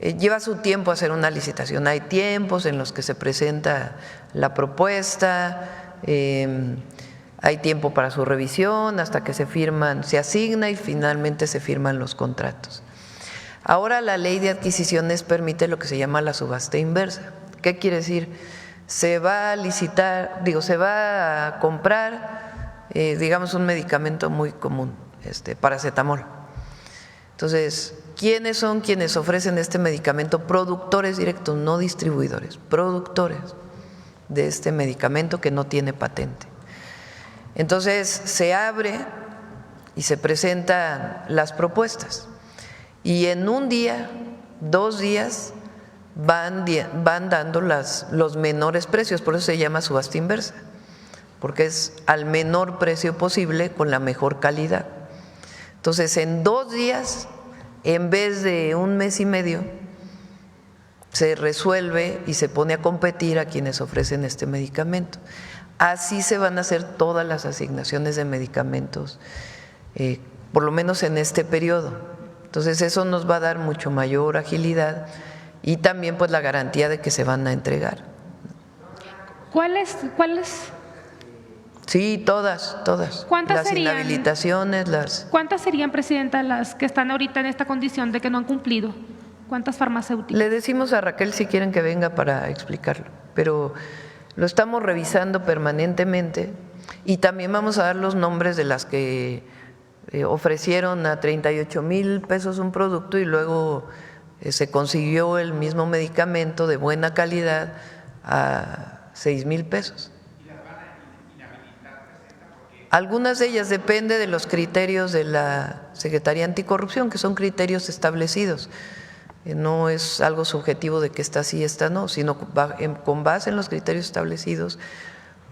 Lleva su tiempo hacer una licitación. Hay tiempos en los que se presenta la propuesta. Hay tiempo para su revisión hasta que se firman, se asigna y finalmente se firman los contratos. Ahora la ley de adquisiciones permite lo que se llama la subasta inversa. ¿Qué quiere decir? Se va a licitar, se va a comprar, digamos, un medicamento muy común, paracetamol. Entonces, ¿quiénes son quienes ofrecen este medicamento? Productores directos, no distribuidores, productores de este medicamento que no tiene patente. Entonces se abre y se presentan las propuestas y en un día, 2 días van dando los menores precios, por eso se llama subasta inversa, porque es al menor precio posible con la mejor calidad. Entonces en 2 días, en vez de 1 mes y medio, se resuelve y se pone a competir a quienes ofrecen este medicamento. Así se van a hacer todas las asignaciones de medicamentos, por lo menos en este periodo. Entonces eso nos va a dar mucho mayor agilidad y también pues la garantía de que se van a entregar. ¿Cuáles? Sí, todas. ¿Cuántas las serían? Inhabilitaciones, ¿Cuántas serían, presidenta, las que están ahorita en esta condición de que no han cumplido? ¿Cuántas farmacéuticas? Le decimos a Raquel si quieren que venga para explicarlo, pero lo estamos revisando permanentemente y también vamos a dar los nombres de las que ofrecieron a 38,000 pesos un producto y luego se consiguió el mismo medicamento de buena calidad a 6,000 pesos. Algunas de ellas depende de los criterios de la Secretaría Anticorrupción, que son criterios establecidos. No es algo subjetivo de que esta sí, esta no, sino con base en los criterios establecidos,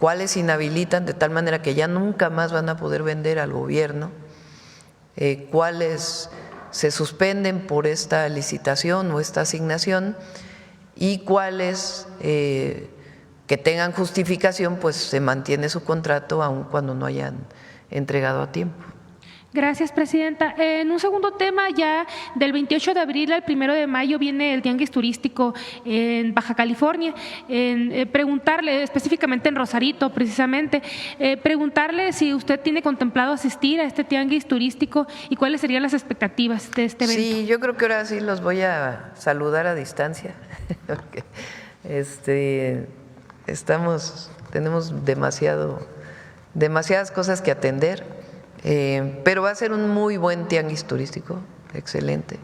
cuáles inhabilitan de tal manera que ya nunca más van a poder vender al gobierno, cuáles se suspenden por esta licitación o esta asignación y cuáles que tengan justificación, pues se mantiene su contrato aun cuando no hayan entregado a tiempo. Gracias, presidenta. En un segundo tema, ya del 28 de abril al 1 de mayo viene el Tianguis Turístico en Baja California. Preguntarle, específicamente en Rosarito, precisamente, preguntarle si usted tiene contemplado asistir a este Tianguis Turístico y cuáles serían las expectativas de este evento. Sí, yo creo que ahora sí los voy a saludar a distancia, porque tenemos demasiadas cosas que atender. Pero va a ser un muy buen tianguis turístico, excelente.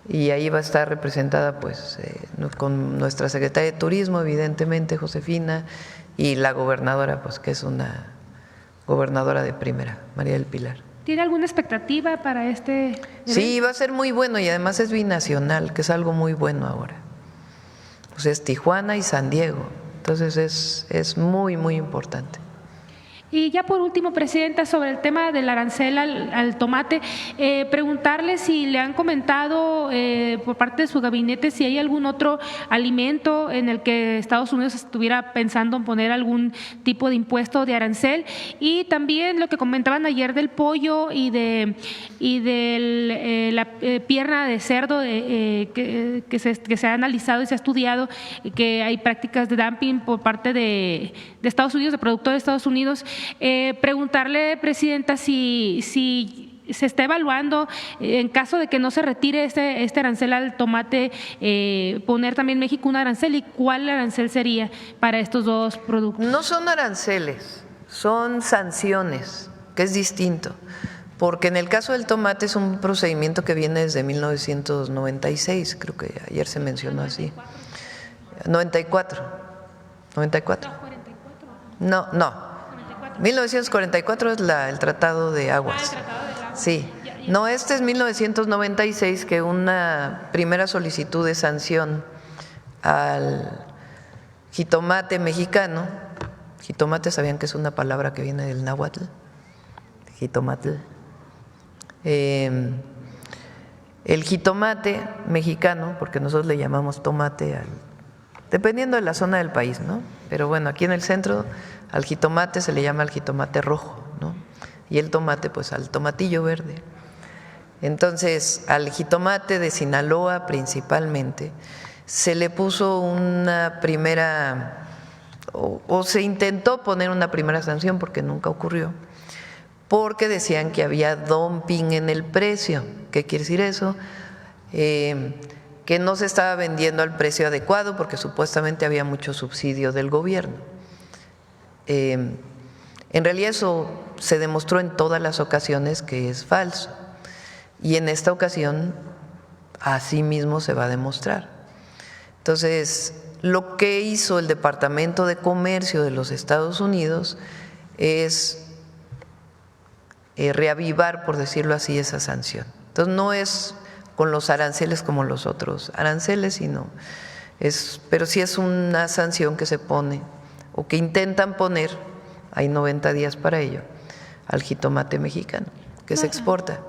Y ahí va a estar representada pues con nuestra secretaria de Turismo, evidentemente, Josefina, y la gobernadora, pues que es una gobernadora de primera, María del Pilar. ¿Tiene alguna expectativa para este evento? Sí, va a ser muy bueno y además es binacional, que es algo muy bueno ahora. Pues es Tijuana y San Diego, entonces es muy, muy importante. Y ya por último, presidenta, sobre el tema del arancel al tomate, preguntarle si le han comentado por parte de su gabinete si hay algún otro alimento en el que Estados Unidos estuviera pensando en poner algún tipo de impuesto de arancel, y también lo que comentaban ayer del pollo y de la pierna de cerdo que se ha analizado y se ha estudiado que hay prácticas de dumping por parte de Estados Unidos, de productores de Estados Unidos. Preguntarle, presidenta, si se está evaluando, en caso de que no se retire este arancel al tomate, poner también México un arancel, y cuál arancel sería para estos dos productos. No son aranceles, son sanciones, que es distinto, porque en el caso del tomate es un procedimiento que viene desde 1996, creo que ayer se mencionó así. 94. No. 1944 es el Tratado de Aguas. Sí. No, este es 1996, que una primera solicitud de sanción al jitomate mexicano. Jitomate, ¿sabían que es una palabra que viene del náhuatl? Jitomate. El jitomate mexicano, porque nosotros le llamamos tomate dependiendo de la zona del país, ¿no? Pero bueno, aquí en el centro al jitomate se le llama el jitomate rojo, ¿no? Y el tomate, pues al tomatillo verde. Entonces, al jitomate de Sinaloa principalmente se le puso una primera, o se intentó poner una primera sanción, porque nunca ocurrió, porque decían que había dumping en el precio. ¿Qué quiere decir eso? Que no se estaba vendiendo al precio adecuado porque supuestamente había mucho subsidio del gobierno. En realidad eso se demostró en todas las ocasiones que es falso, y en esta ocasión así mismo se va a demostrar. Entonces, lo que hizo el Departamento de Comercio de los Estados Unidos es reavivar, por decirlo así, esa sanción. Entonces, no es con los aranceles como los otros aranceles, pero sí es una sanción que se pone o que intentan poner, hay 90 días para ello, al jitomate mexicano que se exporta.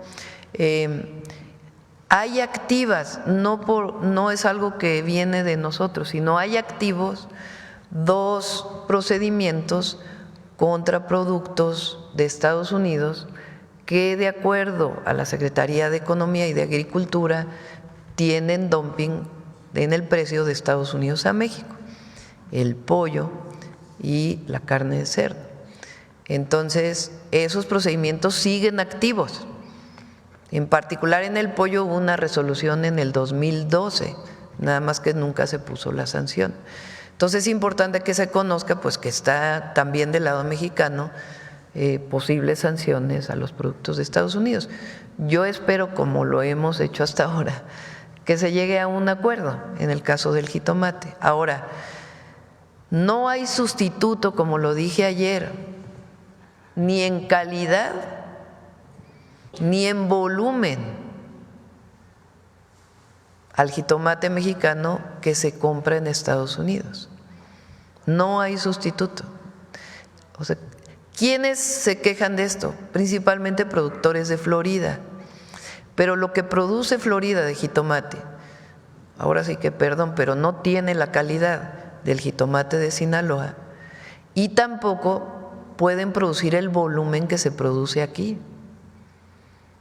Hay activas, no es algo que viene de nosotros, sino hay activos 2 procedimientos contra productos de Estados Unidos que, de acuerdo a la Secretaría de Economía y de Agricultura, tienen dumping en el precio de Estados Unidos a México: el pollo y la carne de cerdo. Entonces, esos procedimientos siguen activos. En particular, en el pollo hubo una resolución en el 2012, nada más que nunca se puso la sanción. Entonces, es importante que se conozca, pues, que está también del lado mexicano posibles sanciones a los productos de Estados Unidos. Yo espero, como lo hemos hecho hasta ahora, que se llegue a un acuerdo en el caso del jitomate. Ahora, no hay sustituto, como lo dije ayer, ni en calidad ni en volumen al jitomate mexicano que se compra en Estados Unidos. No hay sustituto. O sea, ¿quiénes se quejan de esto? Principalmente productores de Florida. Pero lo que produce Florida de jitomate, ahora sí que perdón, pero no tiene la calidad del jitomate de Sinaloa y tampoco pueden producir el volumen que se produce aquí.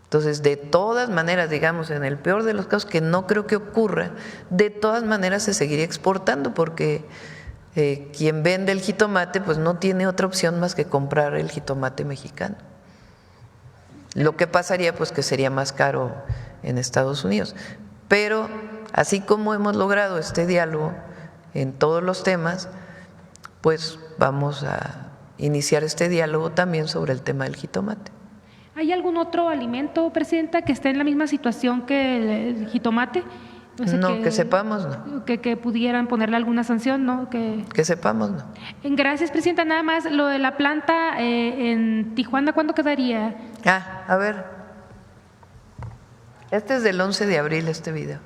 Entonces, de todas maneras, digamos, en el peor de los casos, que no creo que ocurra, de todas maneras se seguiría exportando porque quien vende el jitomate pues no tiene otra opción más que comprar el jitomate mexicano. Lo que pasaría pues que sería más caro en Estados Unidos. Pero así como hemos logrado este diálogo en todos los temas, pues vamos a iniciar este diálogo también sobre el tema del jitomate. ¿Hay algún otro alimento, Presidenta, que esté en la misma situación que el jitomate? O sea, no, que sepamos, no. Que pudieran ponerle alguna sanción, ¿no? Que sepamos, no. Gracias, Presidenta. Nada más, lo de la planta en Tijuana, ¿cuándo quedaría? A ver. Este es del 11 de abril, este video.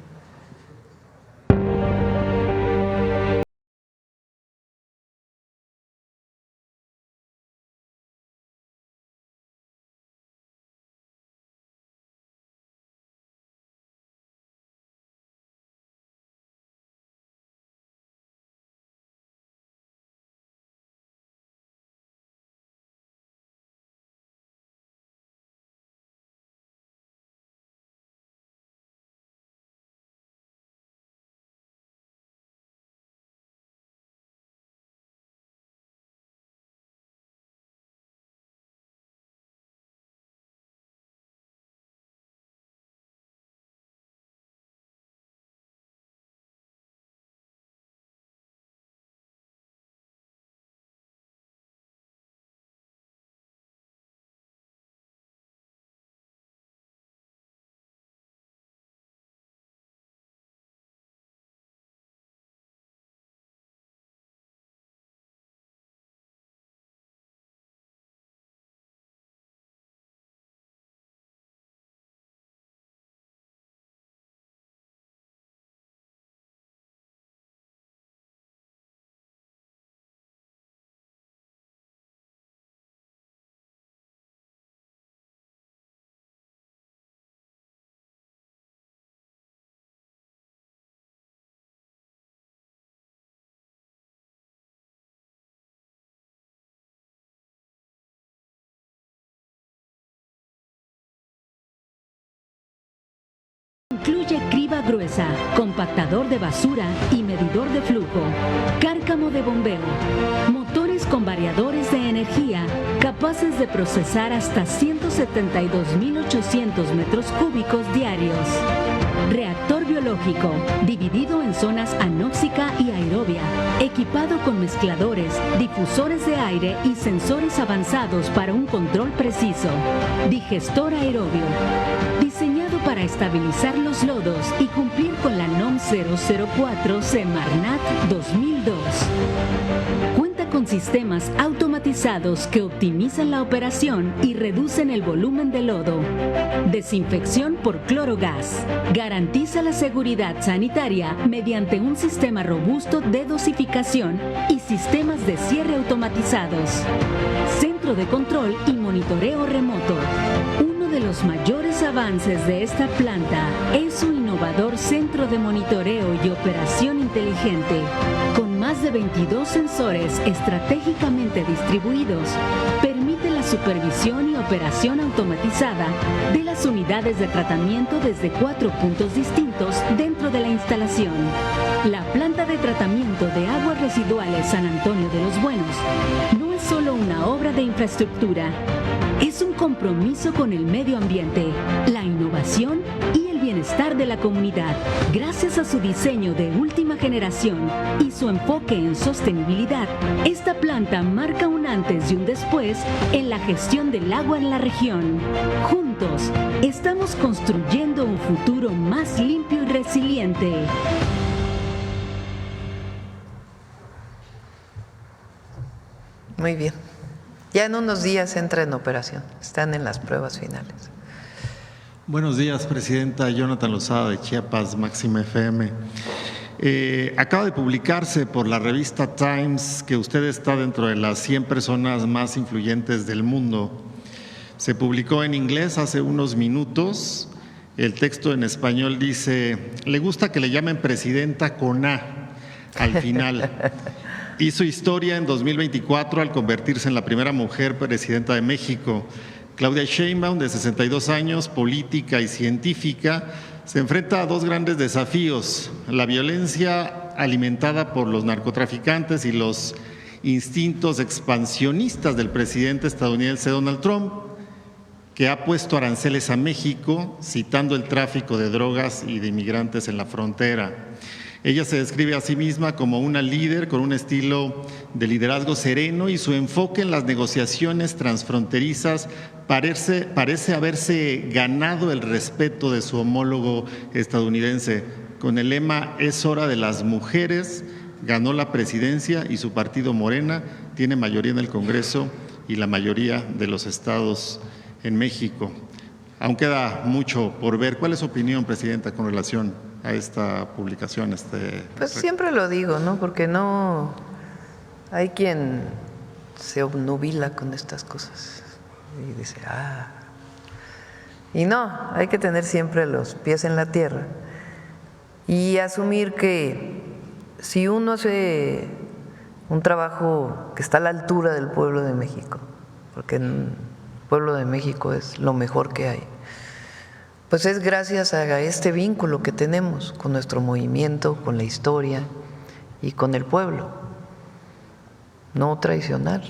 Incluye criba gruesa, compactador de basura y medidor de flujo, cárcamo de bombeo, motores con variadores de energía capaces de procesar hasta 172.800 metros cúbicos diarios. Reactor biológico, dividido en zonas anóxica y aerobia, equipado con mezcladores, difusores de aire y sensores avanzados para un control preciso. Digestor aerobio, diseñado para estabilizar los lodos y cumplir con la NOM 004 Semarnat 2002. Cuenta con sistemas automatizados que optimizan la operación y reducen el volumen de lodo. Desinfección por clorogas. Garantiza la seguridad sanitaria mediante un sistema robusto de dosificación y sistemas de cierre automatizados. Centro de control y monitoreo remoto. Uno de los mayores avances de esta planta es su innovador centro de monitoreo y operación inteligente, con más de 22 sensores estratégicamente distribuidos. Permite la supervisión y operación automatizada de las unidades de tratamiento desde 4 puntos distintos dentro de la instalación. La planta de tratamiento de aguas residuales San Antonio de los Buenos no es solo una obra de infraestructura, es un compromiso con el medio ambiente, la innovación y el bienestar de la comunidad. Gracias a su diseño de última generación y su enfoque en sostenibilidad, esta planta marca un antes y un después en la gestión del agua en la región. Juntos, estamos construyendo un futuro más limpio y resiliente. Muy bien. Ya en unos días entra en operación. Están en las pruebas finales. Buenos días, Presidenta. Jonathan Lozada, de Chiapas, Máxima FM. Acaba de publicarse por la revista Times que usted está dentro de las 100 personas más influyentes del mundo. Se publicó en inglés hace unos minutos. El texto en español dice: le gusta que le llamen presidenta con A al final. Hizo historia en 2024 al convertirse en la primera mujer presidenta de México. Claudia Sheinbaum, de 62 años, política y científica, se enfrenta a dos grandes desafíos: la violencia alimentada por los narcotraficantes y los instintos expansionistas del presidente estadounidense Donald Trump, que ha puesto aranceles a México, citando el tráfico de drogas y de inmigrantes en la frontera. Ella se describe a sí misma como una líder con un estilo de liderazgo sereno, y su enfoque en las negociaciones transfronterizas parece haberse ganado el respeto de su homólogo estadounidense. Con el lema "es hora de las mujeres", ganó la presidencia y su partido Morena tiene mayoría en el Congreso y la mayoría de los estados en México. Aún queda mucho por ver. ¿Cuál es su opinión, presidenta, con relación a esta publicación? Pues siempre lo digo, ¿no? Porque no hay quien se obnubila con estas cosas y dice, y no, hay que tener siempre los pies en la tierra y asumir que si uno hace un trabajo que está a la altura del pueblo de México, porque el pueblo de México es lo mejor que hay, pues es gracias a este vínculo que tenemos con nuestro movimiento, con la historia y con el pueblo. No traicionar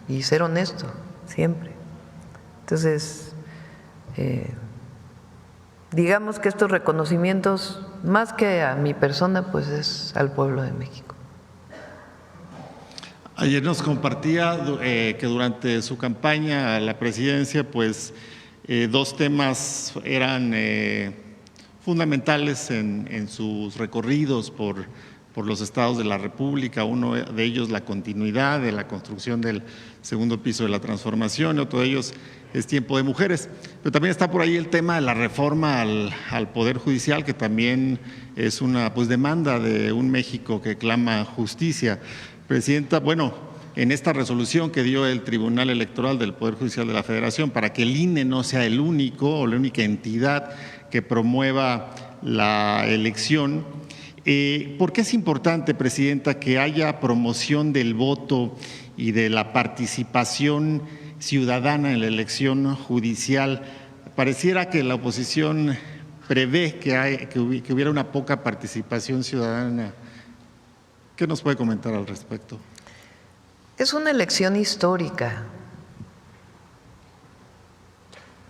y ser honesto siempre. Entonces, digamos que estos reconocimientos, más que a mi persona, pues es al pueblo de México. Ayer nos compartía que durante su campaña a la presidencia, pues dos temas eran fundamentales en sus recorridos por los estados de la República. Uno de ellos, la continuidad de la construcción del segundo piso de la transformación, otro de ellos es Tiempo de Mujeres. Pero también está por ahí el tema de la reforma al Poder Judicial, que también es una demanda de un México que clama justicia. Presidenta, bueno, en esta resolución que dio el Tribunal Electoral del Poder Judicial de la Federación para que el INE no sea el único o la única entidad que promueva la elección, ¿por qué es importante, presidenta, que haya promoción del voto y de la participación ciudadana en la elección judicial? Pareciera que la oposición prevé que hubiera una poca participación ciudadana. ¿Qué nos puede comentar al respecto? Es una elección histórica.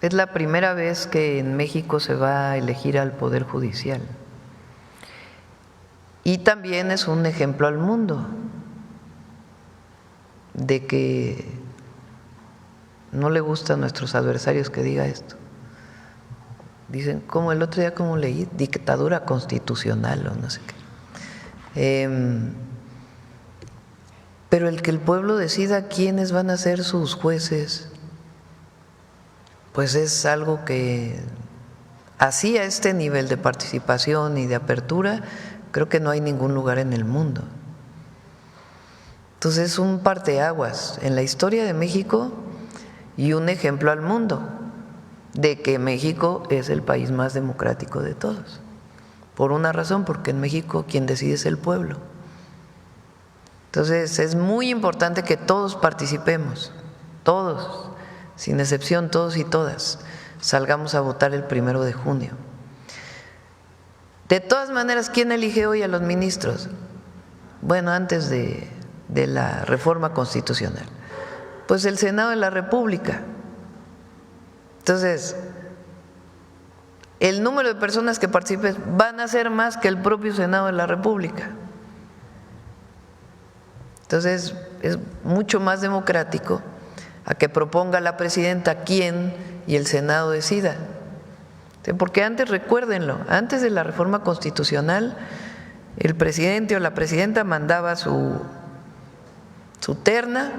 Es la primera vez que en México se va a elegir al Poder Judicial. Y también es un ejemplo al mundo de que no le gusta a nuestros adversarios que diga esto. Dicen, como el otro día, como leí, dictadura constitucional o no sé qué. Pero el que el pueblo decida quiénes van a ser sus jueces, pues es algo que así, a este nivel de participación y de apertura, creo que no hay ningún lugar en el mundo. Entonces es un parteaguas en la historia de México y un ejemplo al mundo de que México es el país más democrático de todos. Por una razón, porque en México quien decide es el pueblo. Entonces es muy importante que todos participemos, todos, sin excepción, todos y todas, salgamos a votar el 1 de junio. De todas maneras, ¿quién elige hoy a los ministros? Bueno, antes de la reforma constitucional, pues el Senado de la República. Entonces, el número de personas que participen van a ser más que el propio Senado de la República. Entonces, es mucho más democrático a que proponga la presidenta quién y el Senado decida. Porque antes, recuérdenlo, antes de la reforma constitucional, el presidente o la presidenta mandaba su terna,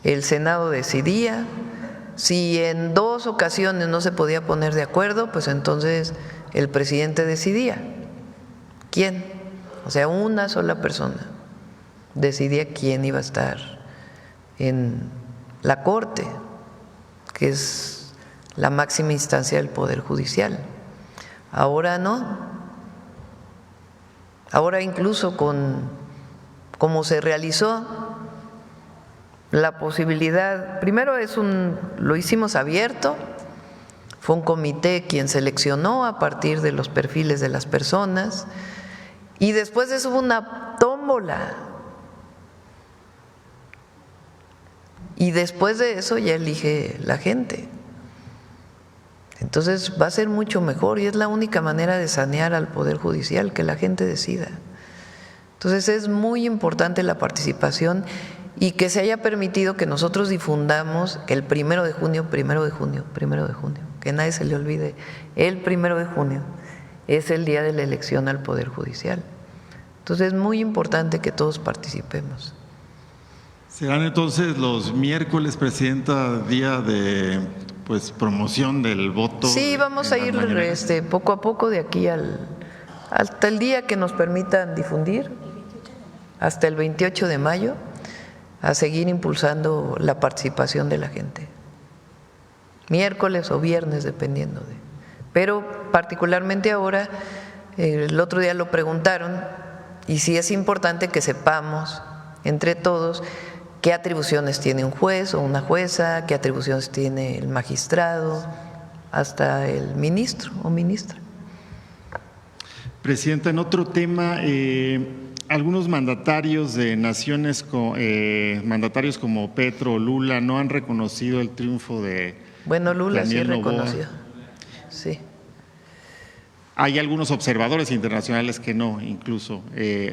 el Senado decidía. Si en 2 ocasiones no se podía poner de acuerdo, pues entonces el presidente decidía quién. o sea, una sola persona decidía quién iba a estar en la Corte, que es la máxima instancia del Poder Judicial. Ahora no. Ahora incluso como se realizó la posibilidad, primero lo hicimos abierto, fue un comité quien seleccionó a partir de los perfiles de las personas y después de eso hubo una tómbola. Y después de eso ya elige la gente. Entonces va a ser mucho mejor y es la única manera de sanear al Poder Judicial, que la gente decida. Entonces es muy importante la participación y que se haya permitido que nosotros difundamos que el 1 de junio, que nadie se le olvide, el 1 de junio es el día de la elección al Poder Judicial. Entonces es muy importante que todos participemos. ¿Serán entonces los miércoles, Presidenta, día de promoción del voto? Sí, vamos a ir poco a poco de aquí hasta el día que nos permitan difundir, hasta el 28 de mayo, a seguir impulsando la participación de la gente. Miércoles o viernes, dependiendo de. Pero particularmente ahora, el otro día lo preguntaron, y sí es importante que sepamos entre todos qué atribuciones tiene un juez o una jueza, qué atribuciones tiene el magistrado, hasta el ministro o ministra. Presidenta, en otro tema, algunos mandatarios de naciones, mandatarios como Petro o Lula, no han reconocido el triunfo de Bueno, Lula Daniel sí Noboa. reconoció, sí. Hay algunos observadores internacionales que no, incluso.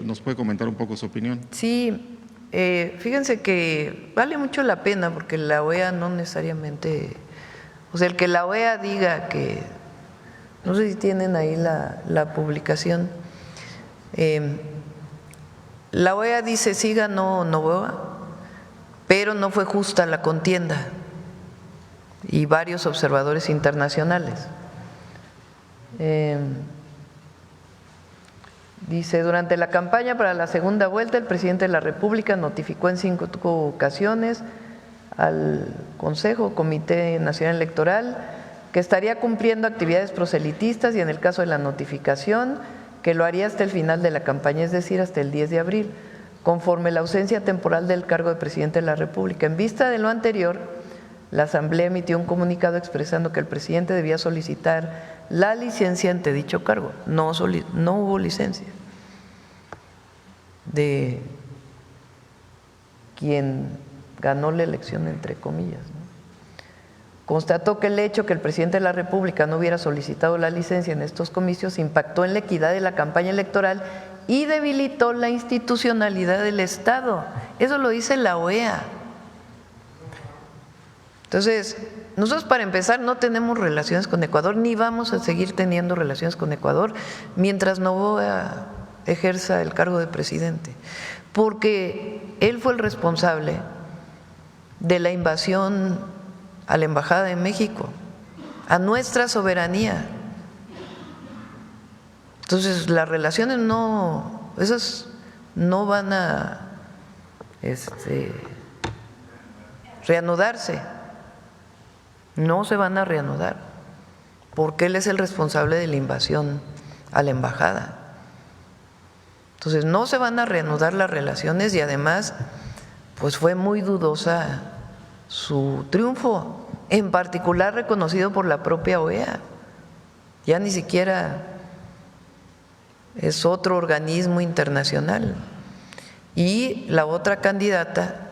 ¿Nos puede comentar un poco su opinión? Sí, fíjense que vale mucho la pena porque la OEA no necesariamente, o sea, el que la OEA diga que, no sé si tienen ahí la publicación, la OEA dice sí ganó Noboa, pero no fue justa la contienda, y varios observadores internacionales. Dice, durante la campaña para la segunda vuelta, el presidente de la República notificó en 5 ocasiones al Consejo, Comité Nacional Electoral, que estaría cumpliendo actividades proselitistas y en el caso de la notificación, que lo haría hasta el final de la campaña, es decir, hasta el 10 de abril, conforme la ausencia temporal del cargo de presidente de la República. En vista de lo anterior, la Asamblea emitió un comunicado expresando que el presidente debía solicitar la licencia ante dicho cargo. No hubo licencia de quien ganó la elección, entre comillas, ¿no? Constató que el hecho que el presidente de la República no hubiera solicitado la licencia en estos comicios impactó en la equidad de la campaña electoral y debilitó la institucionalidad del Estado. Eso lo dice la OEA. Entonces, nosotros para empezar no tenemos relaciones con Ecuador, ni vamos a seguir teniendo relaciones con Ecuador mientras Noboa ejerza el cargo de presidente, porque él fue el responsable de la invasión a la Embajada de México, a nuestra soberanía. Entonces, las relaciones esas no van a reanudarse. No se van a reanudar, porque él es el responsable de la invasión a la embajada. Entonces no se van a reanudar las relaciones y además pues fue muy dudosa su triunfo, en particular reconocido por la propia OEA. Ya ni siquiera es otro organismo internacional. Y la otra candidata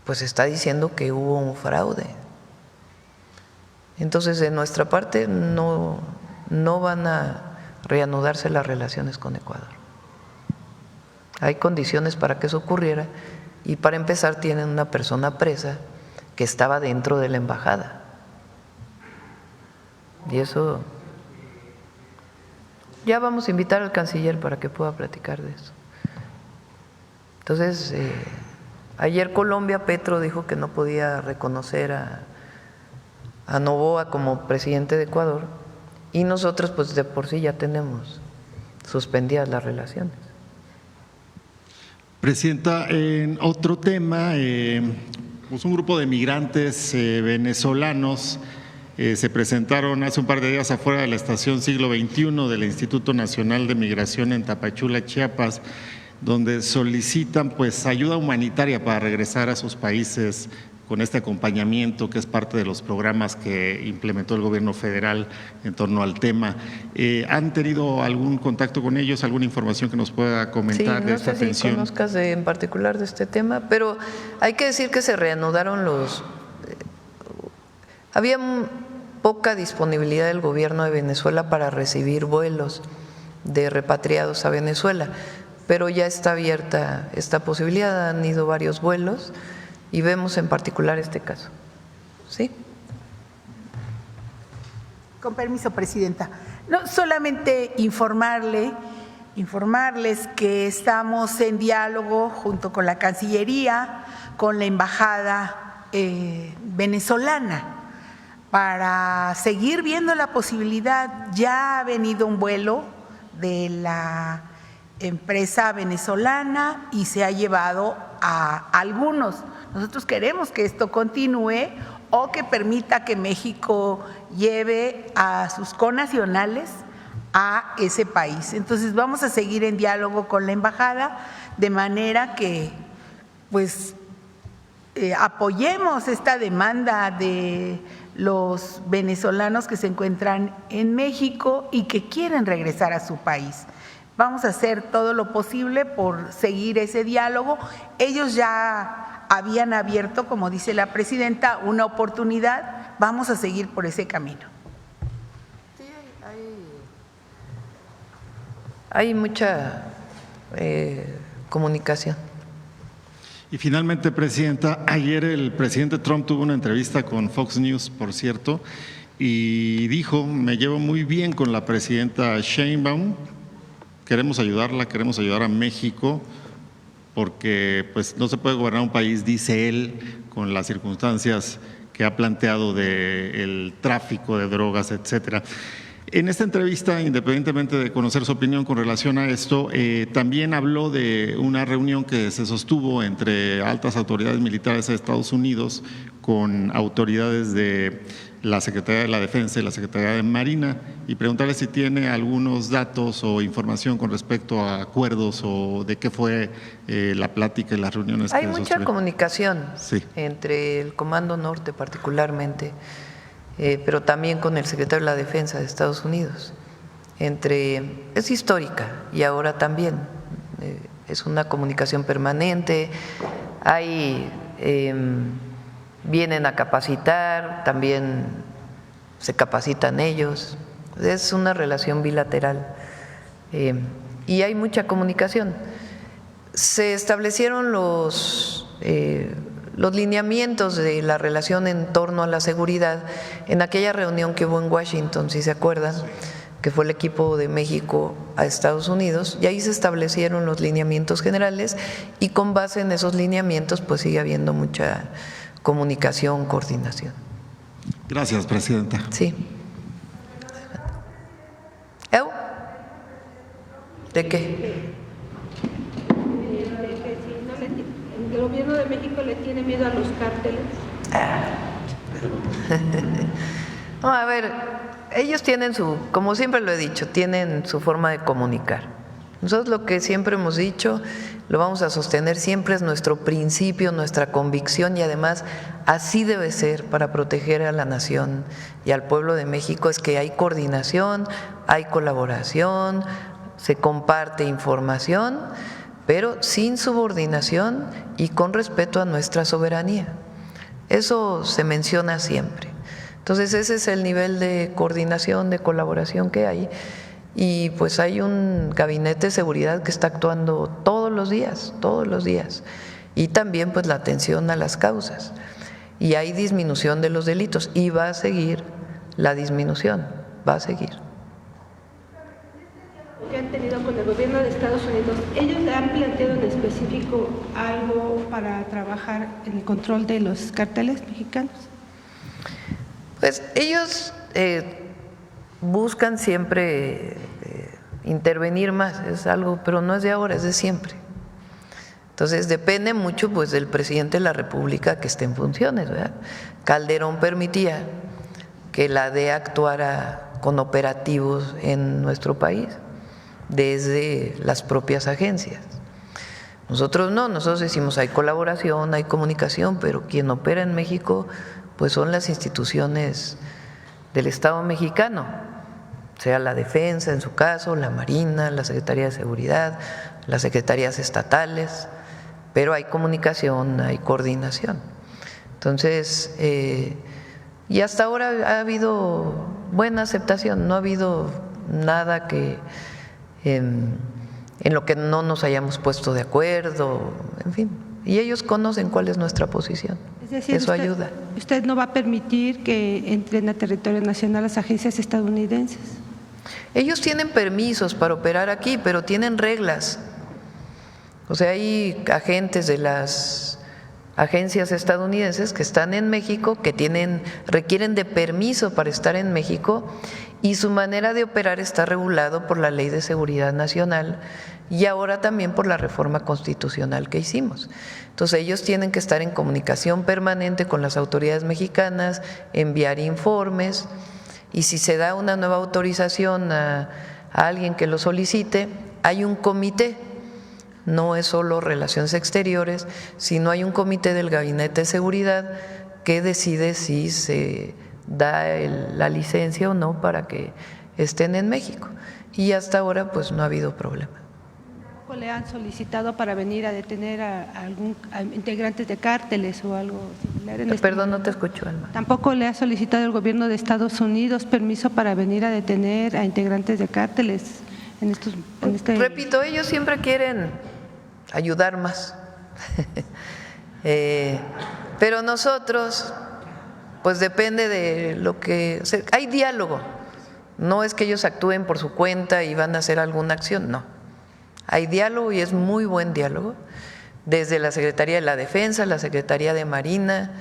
pues está diciendo que hubo un fraude. Entonces, de nuestra parte no van a reanudarse las relaciones con Ecuador. Hay condiciones para que eso ocurriera y para empezar tienen una persona presa que estaba dentro de la embajada. Y eso, ya vamos a invitar al canciller para que pueda platicar de eso. Entonces, ayer Colombia, Petro dijo que no podía reconocer a Noboa como presidente de Ecuador y nosotros pues de por sí ya tenemos suspendidas las relaciones. Presidenta, en otro tema, pues un grupo de migrantes venezolanos se presentaron hace un par de días afuera de la estación Siglo XXI del Instituto Nacional de Migración en Tapachula, Chiapas, donde solicitan pues ayuda humanitaria para regresar a sus países con este acompañamiento que es parte de los programas que implementó el gobierno federal en torno al tema. ¿Han tenido algún contacto con ellos, alguna información que nos pueda comentar de esta atención? Sí, no sé si conozcas en particular de este tema, pero hay que decir que se reanudaron había poca disponibilidad del gobierno de Venezuela para recibir vuelos de repatriados a Venezuela, pero ya está abierta esta posibilidad, han ido varios vuelos y vemos en particular este caso. ¿Sí? Con permiso, Presidenta. No, solamente informarles que estamos en diálogo junto con la Cancillería, con la Embajada venezolana, para seguir viendo la posibilidad. Ya ha venido un vuelo de la empresa venezolana y se ha llevado a algunos. Nosotros queremos que esto continúe o que permita que México lleve a sus connacionales a ese país. Entonces vamos a seguir en diálogo con la embajada de manera que pues apoyemos esta demanda de los venezolanos que se encuentran en México y que quieren regresar a su país. Vamos a hacer todo lo posible por seguir ese diálogo. Ellos ya habían abierto, como dice la presidenta, una oportunidad. Vamos a seguir por ese camino. Sí, hay mucha comunicación. Y finalmente, Presidenta, ayer el presidente Trump tuvo una entrevista con Fox News, por cierto, y dijo: me llevo muy bien con la presidenta Sheinbaum, queremos ayudarla, queremos ayudar a México, porque pues no se puede gobernar un país, dice él, con las circunstancias que ha planteado del tráfico de drogas, etcétera. En esta entrevista, independientemente de conocer su opinión con relación a esto, también habló de una reunión que se sostuvo entre altas autoridades militares de Estados Unidos con autoridades de la Secretaría de la Defensa y la Secretaría de Marina, y preguntarle si tiene algunos datos o información con respecto a acuerdos o de qué fue la plática y las reuniones. Hay mucha comunicación entre el Comando Norte particularmente, pero también con el secretario de la Defensa de Estados Unidos. Es histórica y ahora también es una comunicación permanente. Vienen a capacitar, también se capacitan ellos. Es una relación bilateral y hay mucha comunicación. Se establecieron los lineamientos de la relación en torno a la seguridad en aquella reunión que hubo en Washington, si se acuerdan, que fue el equipo de México a Estados Unidos, y ahí se establecieron los lineamientos generales y con base en esos lineamientos pues sigue habiendo mucha comunicación, coordinación. Gracias, Presidenta. Sí. ¿De qué? ¿El gobierno de México le tiene miedo a los cárteles? No, a ver, ellos tienen como siempre lo he dicho, tienen su forma de comunicar. Nosotros lo que siempre hemos dicho, lo vamos a sostener siempre, es nuestro principio, nuestra convicción, y además así debe ser para proteger a la nación y al pueblo de México, es que hay coordinación, hay colaboración, se comparte información, pero sin subordinación y con respeto a nuestra soberanía. Eso se menciona siempre. Entonces ese es el nivel de coordinación, de colaboración que hay, y pues hay un gabinete de seguridad que está actuando todos los días, y también pues la atención a las causas, y hay disminución de los delitos y va a seguir la disminución, va a seguir. Que han tenido con el gobierno de Estados Unidos, ¿ellos le han planteado en específico algo para trabajar en el control de los cárteles mexicanos? Pues ellos buscan siempre intervenir más, es algo, pero no es de ahora, es de siempre. Entonces depende mucho pues del presidente de la República que esté en funciones, ¿verdad? Calderón permitía que la DEA actuara con operativos en nuestro país desde las propias agencias. Nosotros no, nosotros decimos hay colaboración, hay comunicación, pero quien opera en México pues son las instituciones del Estado mexicano, sea la Defensa en su caso, la Marina, la Secretaría de Seguridad, las secretarías estatales, pero hay comunicación, hay coordinación. Entonces, y hasta ahora ha habido buena aceptación, no ha habido nada que en lo que no nos hayamos puesto de acuerdo, en fin, y ellos conocen cuál es nuestra posición. Es decir, eso ayuda. ¿Usted no va a permitir que entren a territorio nacional las agencias estadounidenses? Ellos tienen permisos para operar aquí, pero tienen reglas. O sea, hay agentes de las agencias estadounidenses que están en México, que requieren de permiso para estar en México, y su manera de operar está regulado por la Ley de Seguridad Nacional y ahora también por la reforma constitucional que hicimos. Entonces ellos tienen que estar en comunicación permanente con las autoridades mexicanas, enviar informes, y si se da una nueva autorización a alguien que lo solicite, hay un comité. No es solo Relaciones Exteriores, sino hay un comité del Gabinete de Seguridad que decide si se da la licencia o no para que estén en México. Y hasta ahora pues no ha habido problema. ¿Tampoco le han solicitado para venir a detener a integrantes de cárteles o algo similar? Perdón, no te escucho, Alma. ¿Tampoco le ha solicitado el gobierno de Estados Unidos permiso para venir a detener a integrantes de cárteles? Repito, ellos siempre quieren ayudar más, pero nosotros, pues depende de lo que… O sea, hay diálogo, no es que ellos actúen por su cuenta y van a hacer alguna acción, no. Hay diálogo y es muy buen diálogo, desde la Secretaría de la Defensa, la Secretaría de Marina,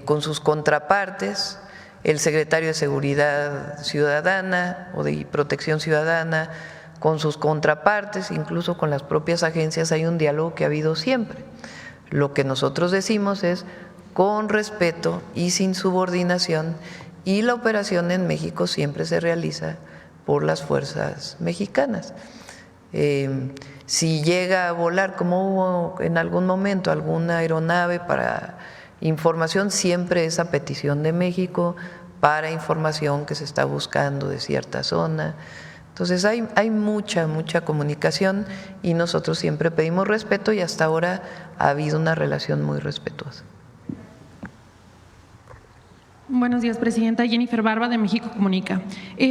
con sus contrapartes, el secretario de Seguridad Ciudadana o de Protección Ciudadana, con sus contrapartes, incluso con las propias agencias, hay un diálogo que ha habido siempre. Lo que nosotros decimos es con respeto y sin subordinación, y la operación en México siempre se realiza por las fuerzas mexicanas. Si llega a volar, como hubo en algún momento alguna aeronave para información, siempre es a petición de México para información que se está buscando de cierta zona. Entonces hay mucha comunicación y nosotros siempre pedimos respeto y hasta ahora ha habido una relación muy respetuosa. Buenos días, Presidenta. Jennifer Barba, de México Comunica.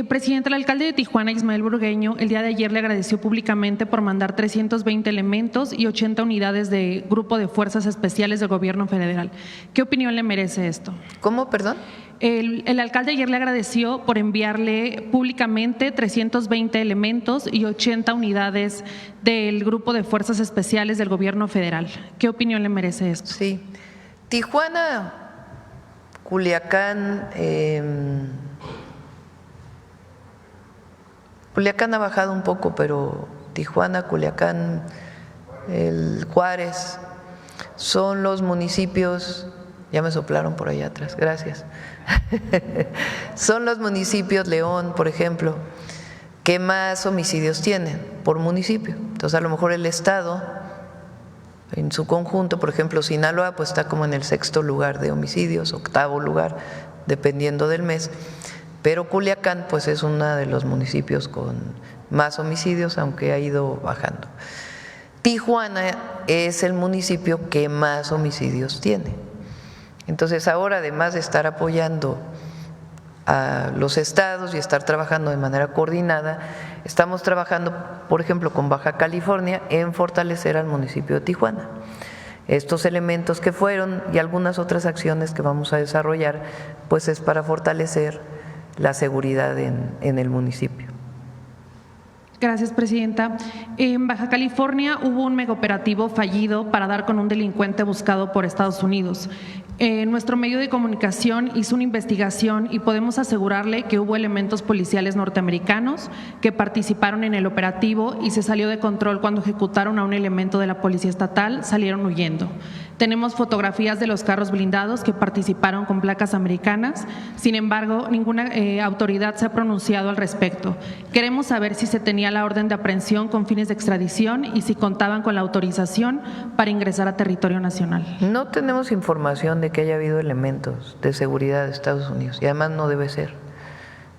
Presidenta, el alcalde de Tijuana, Ismael Burgueño, el día de ayer le agradeció públicamente por mandar 320 elementos y 80 unidades de Grupo de Fuerzas Especiales del Gobierno Federal. ¿Qué opinión le merece esto? ¿Cómo, perdón? El alcalde ayer le agradeció por enviarle públicamente 320 elementos y 80 unidades del Grupo de Fuerzas Especiales del Gobierno Federal. ¿Qué opinión le merece esto? Sí. Tijuana, Culiacán, Culiacán ha bajado un poco, pero Tijuana, Culiacán, Juárez, son los municipios, ya me soplaron por allá atrás, gracias, son los municipios, León, por ejemplo, que más homicidios tienen por municipio. Entonces a lo mejor el Estado en su conjunto, por ejemplo, Sinaloa pues está como en el 6º lugar de homicidios, 8º lugar, dependiendo del mes, pero Culiacán pues es uno de los municipios con más homicidios, aunque ha ido bajando. Tijuana es el municipio que más homicidios tiene. Entonces ahora, además de estar apoyando a los estados y estar trabajando de manera coordinada, estamos trabajando, por ejemplo, con Baja California en fortalecer al municipio de Tijuana. Estos elementos que fueron y algunas otras acciones que vamos a desarrollar, pues es para fortalecer la seguridad en el municipio. Gracias, presidenta. En Baja California hubo un megaoperativo fallido para dar con un delincuente buscado por Estados Unidos. Nuestro medio de comunicación hizo una investigación y podemos asegurarle que hubo elementos policiales norteamericanos que participaron en el operativo y se salió de control cuando ejecutaron a un elemento de la policía estatal, salieron huyendo. Tenemos fotografías de los carros blindados que participaron con placas americanas. Sin embargo, ninguna autoridad se ha pronunciado al respecto. Queremos saber si se tenía la orden de aprehensión con fines de extradición y si contaban con la autorización para ingresar a territorio nacional. No tenemos información de que haya habido elementos de seguridad de Estados Unidos y además no debe ser.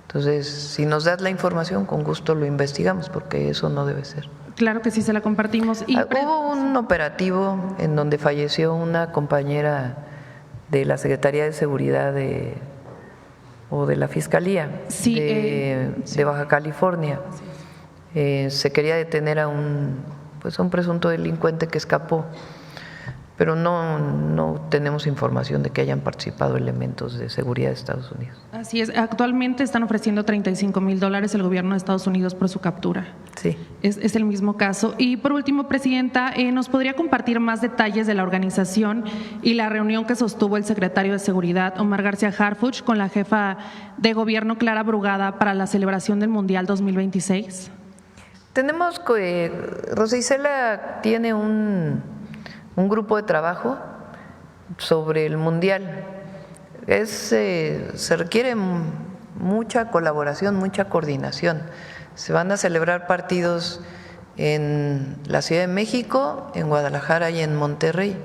Entonces, si nos das la información, con gusto lo investigamos porque eso no debe ser. Claro que sí, se la compartimos. Hubo un operativo en donde falleció una compañera de la Secretaría de Seguridad o de la Fiscalía de Baja California. Se quería detener a un presunto delincuente que escapó, pero no tenemos información de que hayan participado elementos de seguridad de Estados Unidos. Así es, actualmente están ofreciendo $35,000 el gobierno de Estados Unidos por su captura. Sí. Es el mismo caso. Y por último, presidenta, ¿nos podría compartir más detalles de la organización y la reunión que sostuvo el secretario de Seguridad, Omar García Harfuch, con la jefa de gobierno, Clara Brugada, para la celebración del Mundial 2026? Tenemos que Rosa Isela tiene un grupo de trabajo sobre el Mundial. Se requiere mucha colaboración, mucha coordinación. Se van a celebrar partidos en la Ciudad de México, en Guadalajara y en Monterrey.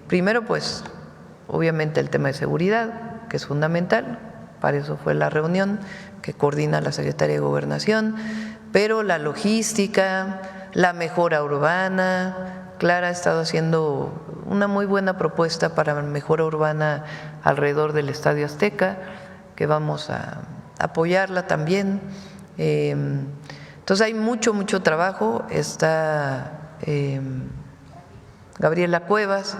Primero, pues, obviamente el tema de seguridad, que es fundamental, para eso fue la reunión que coordina la Secretaría de Gobernación, pero la logística, la mejora urbana. Clara ha estado haciendo una muy buena propuesta para la mejora urbana alrededor del Estadio Azteca, que vamos a apoyarla también. Entonces hay mucho trabajo. Está Gabriela Cuevas,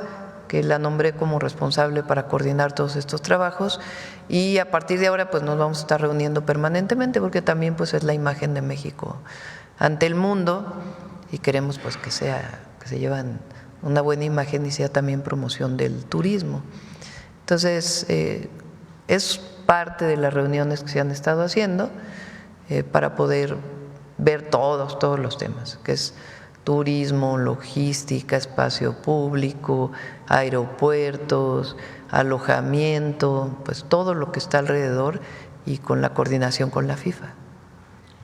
que la nombré como responsable para coordinar todos estos trabajos, y a partir de ahora pues nos vamos a estar reuniendo permanentemente porque también pues es la imagen de México ante el mundo y queremos pues que se llevan una buena imagen y sea también promoción del turismo. Entonces es parte de las reuniones que se han estado haciendo para poder ver todos los temas, que es turismo, logística, espacio público, aeropuertos, alojamiento, pues todo lo que está alrededor y con la coordinación con la FIFA.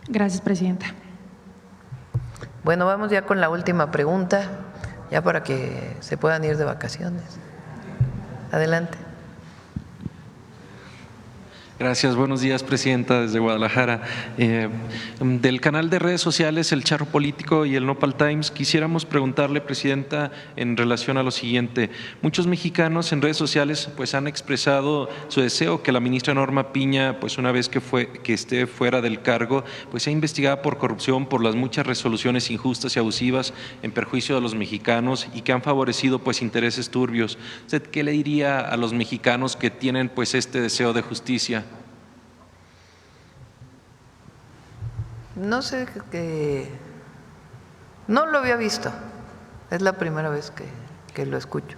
Gracias, presidenta. Bueno, vamos ya con la última pregunta, ya para que se puedan ir de vacaciones. Adelante. Gracias, buenos días, presidenta, desde Guadalajara. Del canal de redes sociales El Charro Político y el Nopal Times, quisiéramos preguntarle, presidenta, en relación a lo siguiente. Muchos mexicanos en redes sociales pues han expresado su deseo que la ministra Norma Piña, pues una vez que esté fuera del cargo, pues sea investigada por corrupción, por las muchas resoluciones injustas y abusivas en perjuicio de los mexicanos y que han favorecido pues intereses turbios. ¿Usted qué le diría a los mexicanos que tienen pues este deseo de justicia? No sé, no lo había visto, es la primera vez que lo escucho.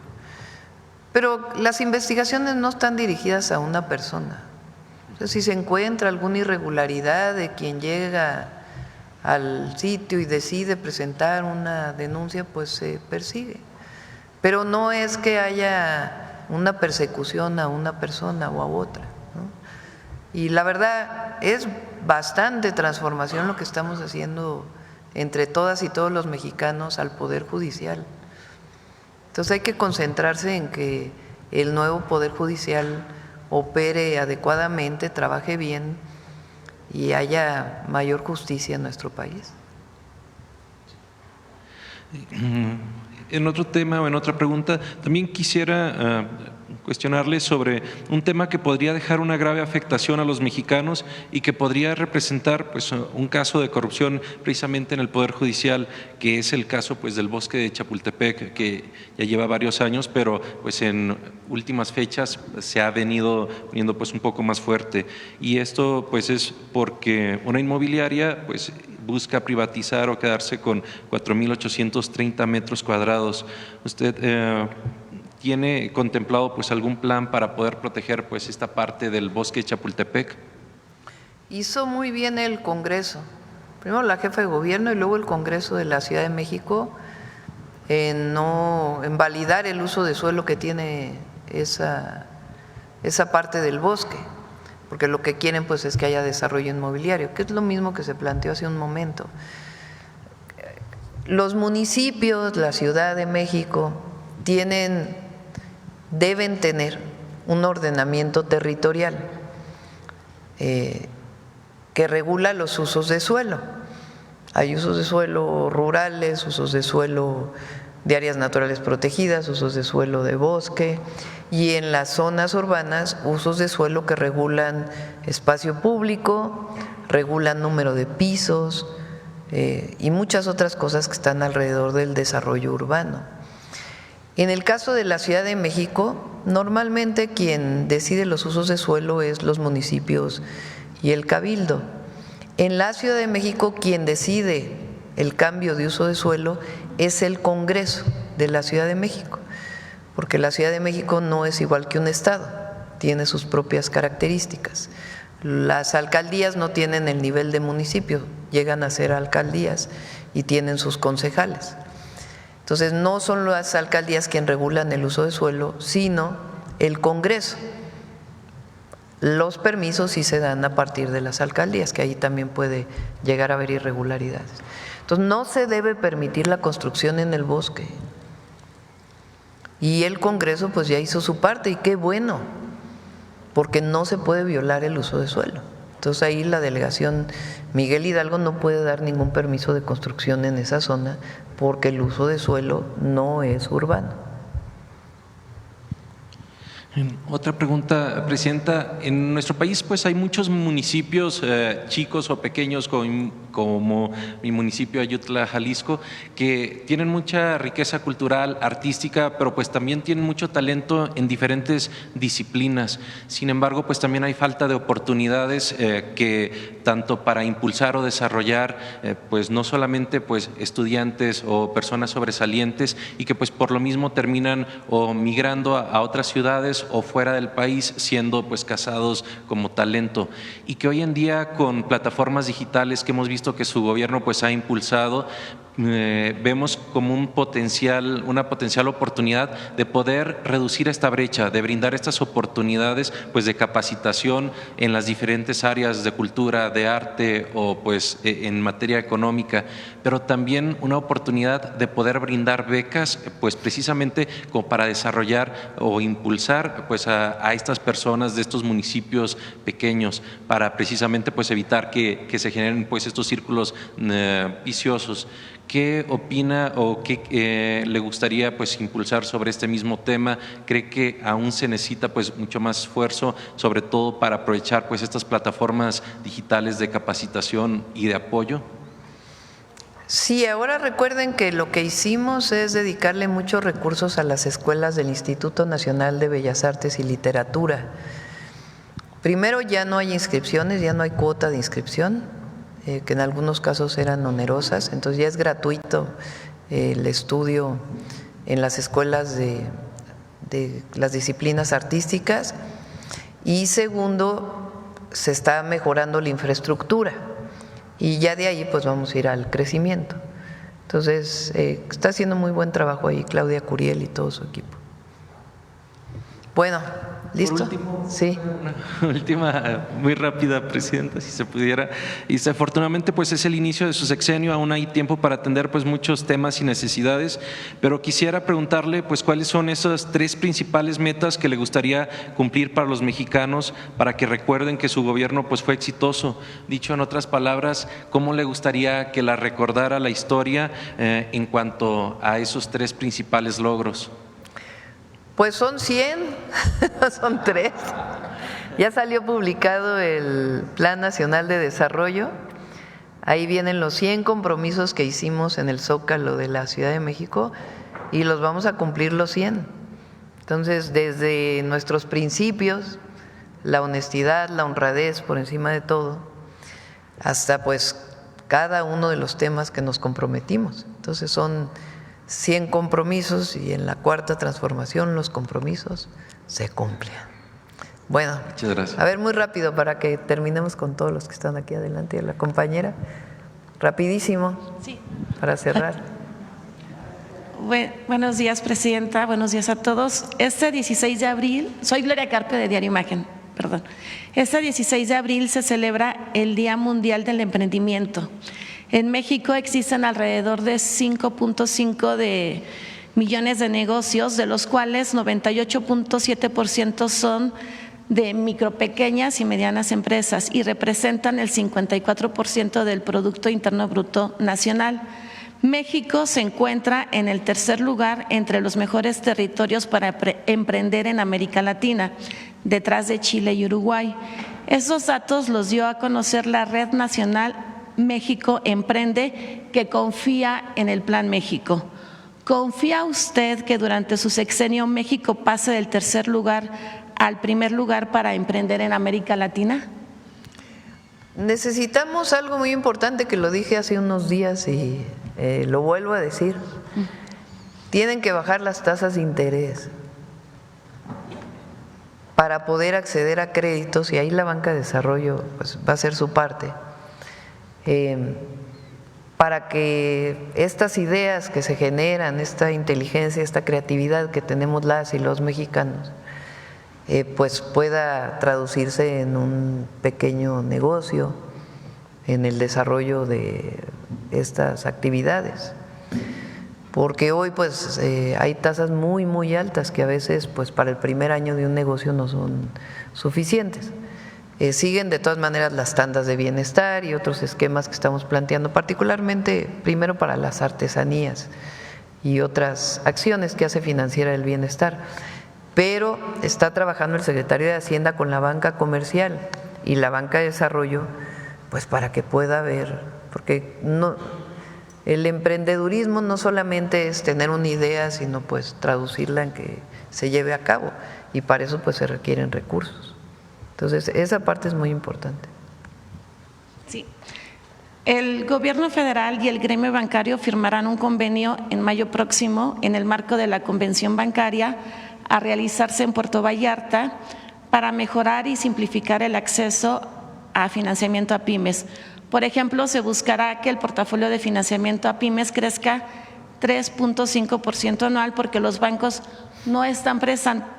Pero las investigaciones no están dirigidas a una persona. O sea, si se encuentra alguna irregularidad de quien llega al sitio y decide presentar una denuncia, pues se persigue. Pero no es que haya una persecución a una persona o a otra, ¿no? Y la verdad es bastante transformación lo que estamos haciendo entre todas y todos los mexicanos al Poder Judicial. Entonces hay que concentrarse en que el nuevo Poder Judicial opere adecuadamente, trabaje bien y haya mayor justicia en nuestro país. En otro tema o en otra pregunta, también quisiera cuestionarle sobre un tema que podría dejar una grave afectación a los mexicanos y que podría representar pues un caso de corrupción precisamente en el Poder Judicial, que es el caso pues del bosque de Chapultepec, que ya lleva varios años, pero pues en últimas fechas se ha venido poniendo pues un poco más fuerte. Y esto pues es porque una inmobiliaria pues busca privatizar o quedarse con 4.830 metros cuadrados. ¿Usted tiene contemplado pues algún plan para poder proteger pues esta parte del bosque de Chapultepec? Hizo muy bien el Congreso, primero la jefa de gobierno y luego el Congreso de la Ciudad de México en validar el uso de suelo que tiene esa parte del bosque, porque lo que quieren pues es que haya desarrollo inmobiliario, que es lo mismo que se planteó hace un momento. Los municipios, la Ciudad de México deben tener un ordenamiento territorial que regula los usos de suelo. Hay usos de suelo rurales, usos de suelo de áreas naturales protegidas, usos de suelo de bosque, y en las zonas urbanas usos de suelo que regulan espacio público, regulan número de pisos y muchas otras cosas que están alrededor del desarrollo urbano. En el caso de la Ciudad de México, normalmente quien decide los usos de suelo es los municipios y el Cabildo. En la Ciudad de México, quien decide el cambio de uso de suelo es el Congreso de la Ciudad de México, porque la Ciudad de México no es igual que un estado, tiene sus propias características. Las alcaldías no tienen el nivel de municipio, llegan a ser alcaldías y tienen sus concejales. Entonces, no son las alcaldías quienes regulan el uso de suelo, sino el Congreso. Los permisos sí se dan a partir de las alcaldías, que ahí también puede llegar a haber irregularidades. Entonces, no se debe permitir la construcción en el bosque. Y el Congreso pues ya hizo su parte, y qué bueno, porque no se puede violar el uso de suelo. Entonces ahí la delegación Miguel Hidalgo no puede dar ningún permiso de construcción en esa zona porque el uso de suelo no es urbano. Otra pregunta, Presidenta. En nuestro país pues hay muchos municipios chicos o pequeños como mi municipio Ayutla, Jalisco, que tienen mucha riqueza cultural, artística, pero pues también tienen mucho talento en diferentes disciplinas. Sin embargo, pues también hay falta de oportunidades que tanto para impulsar o desarrollar pues no solamente pues estudiantes o personas sobresalientes, y que pues por lo mismo terminan o migrando a otras ciudades o fuera del país siendo pues casados como talento, y que hoy en día con plataformas digitales que hemos visto que su gobierno pues ha impulsado, vemos como una potencial oportunidad de poder reducir esta brecha, de brindar estas oportunidades pues de capacitación en las diferentes áreas de cultura, de arte o pues en materia económica, pero también una oportunidad de poder brindar becas pues precisamente como para desarrollar o impulsar pues a estas personas de estos municipios pequeños, para precisamente pues evitar que se generen pues estos círculos viciosos. ¿Qué opina o qué le gustaría pues impulsar sobre este mismo tema? ¿Cree que aún se necesita pues mucho más esfuerzo, sobre todo para aprovechar pues estas plataformas digitales de capacitación y de apoyo? Sí, ahora recuerden que lo que hicimos es dedicarle muchos recursos a las escuelas del Instituto Nacional de Bellas Artes y Literatura. Primero, ya no hay inscripciones, ya no hay cuota de inscripción, que en algunos casos eran onerosas, entonces ya es gratuito el estudio en las escuelas de las disciplinas artísticas. Y segundo, se está mejorando la infraestructura y ya de ahí pues vamos a ir al crecimiento. Entonces está haciendo muy buen trabajo ahí Claudia Curiel y todo su equipo. Bueno, ¿listo? Por último, sí. Una última, muy rápida, Presidenta, si se pudiera. Y afortunadamente pues es el inicio de su sexenio, aún hay tiempo para atender pues muchos temas y necesidades, pero quisiera preguntarle pues cuáles son esas 3 principales metas que le gustaría cumplir para los mexicanos, para que recuerden que su gobierno pues fue exitoso. Dicho en otras palabras, ¿cómo le gustaría que la recordara la historia en cuanto a esos 3 principales logros? Pues son 100, son 3. Ya salió publicado el Plan Nacional de Desarrollo. Ahí vienen los 100 compromisos que hicimos en el Zócalo de la Ciudad de México y los vamos a cumplir los 100. Entonces, desde nuestros principios, la honestidad, la honradez por encima de todo, hasta pues cada uno de los temas que nos comprometimos. Entonces son 100 compromisos y en la cuarta transformación los compromisos se cumplen. Bueno, muchas gracias. A ver, muy rápido para que terminemos con todos los que están aquí adelante. La compañera, rapidísimo, sí, para cerrar. Buenos días, presidenta. Buenos días a todos. Este 16 de abril, soy Gloria Carpio de Diario Imagen, perdón. Este 16 de abril se celebra el Día Mundial del Emprendimiento. En México existen alrededor de 5.5 millones de negocios, de los cuales 98.7% son de micro, pequeñas y medianas empresas y representan el 54% del Producto Interno Bruto Nacional. México se encuentra en el tercer lugar entre los mejores territorios para emprender en América Latina, detrás de Chile y Uruguay. Esos datos los dio a conocer la Red Nacional México Emprende, que confía en el Plan México. ¿Confía usted que durante su sexenio México pase del tercer lugar al primer lugar para emprender en América Latina? Necesitamos algo muy importante que lo dije hace unos días y lo vuelvo a decir. Tienen que bajar las tasas de interés para poder acceder a créditos y ahí la banca de desarrollo pues, va a hacer su parte. Para que estas ideas que se generan, esta inteligencia, esta creatividad que tenemos las y los mexicanos, pues pueda traducirse en un pequeño negocio, en el desarrollo de estas actividades. Porque hoy pues hay tasas muy, muy altas que a veces pues para el primer año de un negocio no son suficientes. Siguen de todas maneras las tandas de bienestar y otros esquemas que estamos planteando, particularmente primero para las artesanías y otras acciones que hace Financiera del Bienestar. Pero está trabajando el secretario de Hacienda con la banca comercial y la banca de desarrollo, pues para que pueda haber, porque no, el emprendedurismo no solamente es tener una idea, sino pues traducirla en que se lleve a cabo y para eso pues se requieren recursos. Entonces, esa parte es muy importante. Sí. El Gobierno federal y el gremio bancario firmarán un convenio en mayo próximo en el marco de la Convención Bancaria a realizarse en Puerto Vallarta para mejorar y simplificar el acceso a financiamiento a pymes. Por ejemplo, se buscará que el portafolio de financiamiento a pymes crezca 3.5% anual porque los bancos no están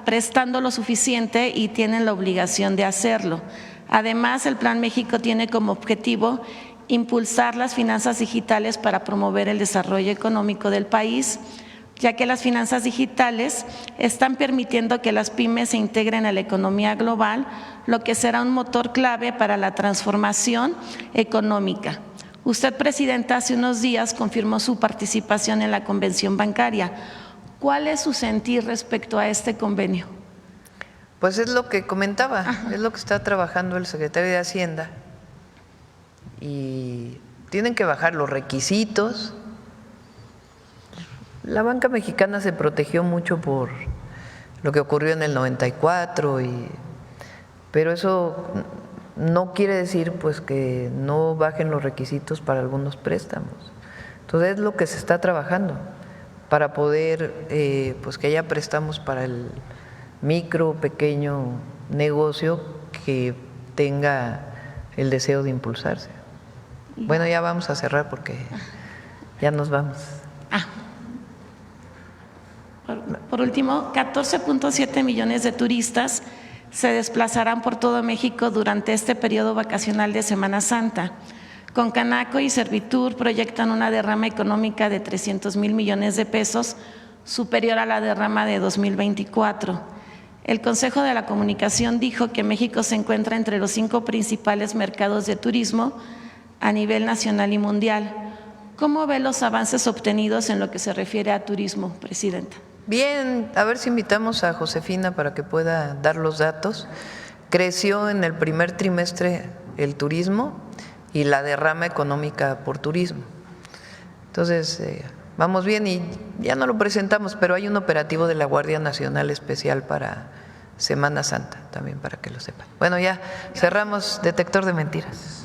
prestando lo suficiente y tienen la obligación de hacerlo. Además, el Plan México tiene como objetivo impulsar las finanzas digitales para promover el desarrollo económico del país, ya que las finanzas digitales están permitiendo que las pymes se integren a la economía global, lo que será un motor clave para la transformación económica. Usted, presidenta, hace unos días confirmó su participación en la convención bancaria. ¿Cuál es su sentir respecto a este convenio? Pues es lo que comentaba, es lo que está trabajando el secretario de Hacienda y tienen que bajar los requisitos. La banca mexicana se protegió mucho por lo que ocurrió en el 94, pero eso no quiere decir pues que no bajen los requisitos para algunos préstamos. Entonces es lo que se está trabajando para poder pues que haya préstamos para el micro, pequeño negocio que tenga el deseo de impulsarse. Bueno, ya vamos a cerrar porque ya nos vamos. Por último, 14.7 millones de turistas se desplazarán por todo México durante este periodo vacacional de Semana Santa. Con Canaco y Servitur proyectan una derrama económica de 300,000 millones de pesos, superior a la derrama de 2024. El Consejo de la Comunicación dijo que México se encuentra entre los 5 principales mercados de turismo a nivel nacional y mundial. ¿Cómo ve los avances obtenidos en lo que se refiere a turismo, presidenta? Bien, a ver si invitamos a Josefina para que pueda dar los datos. Creció en el primer trimestre el turismo y la derrama económica por turismo. Entonces, vamos bien y ya no lo presentamos, pero hay un operativo de la Guardia Nacional especial para Semana Santa, también para que lo sepan. Bueno, ya cerramos detector de mentiras.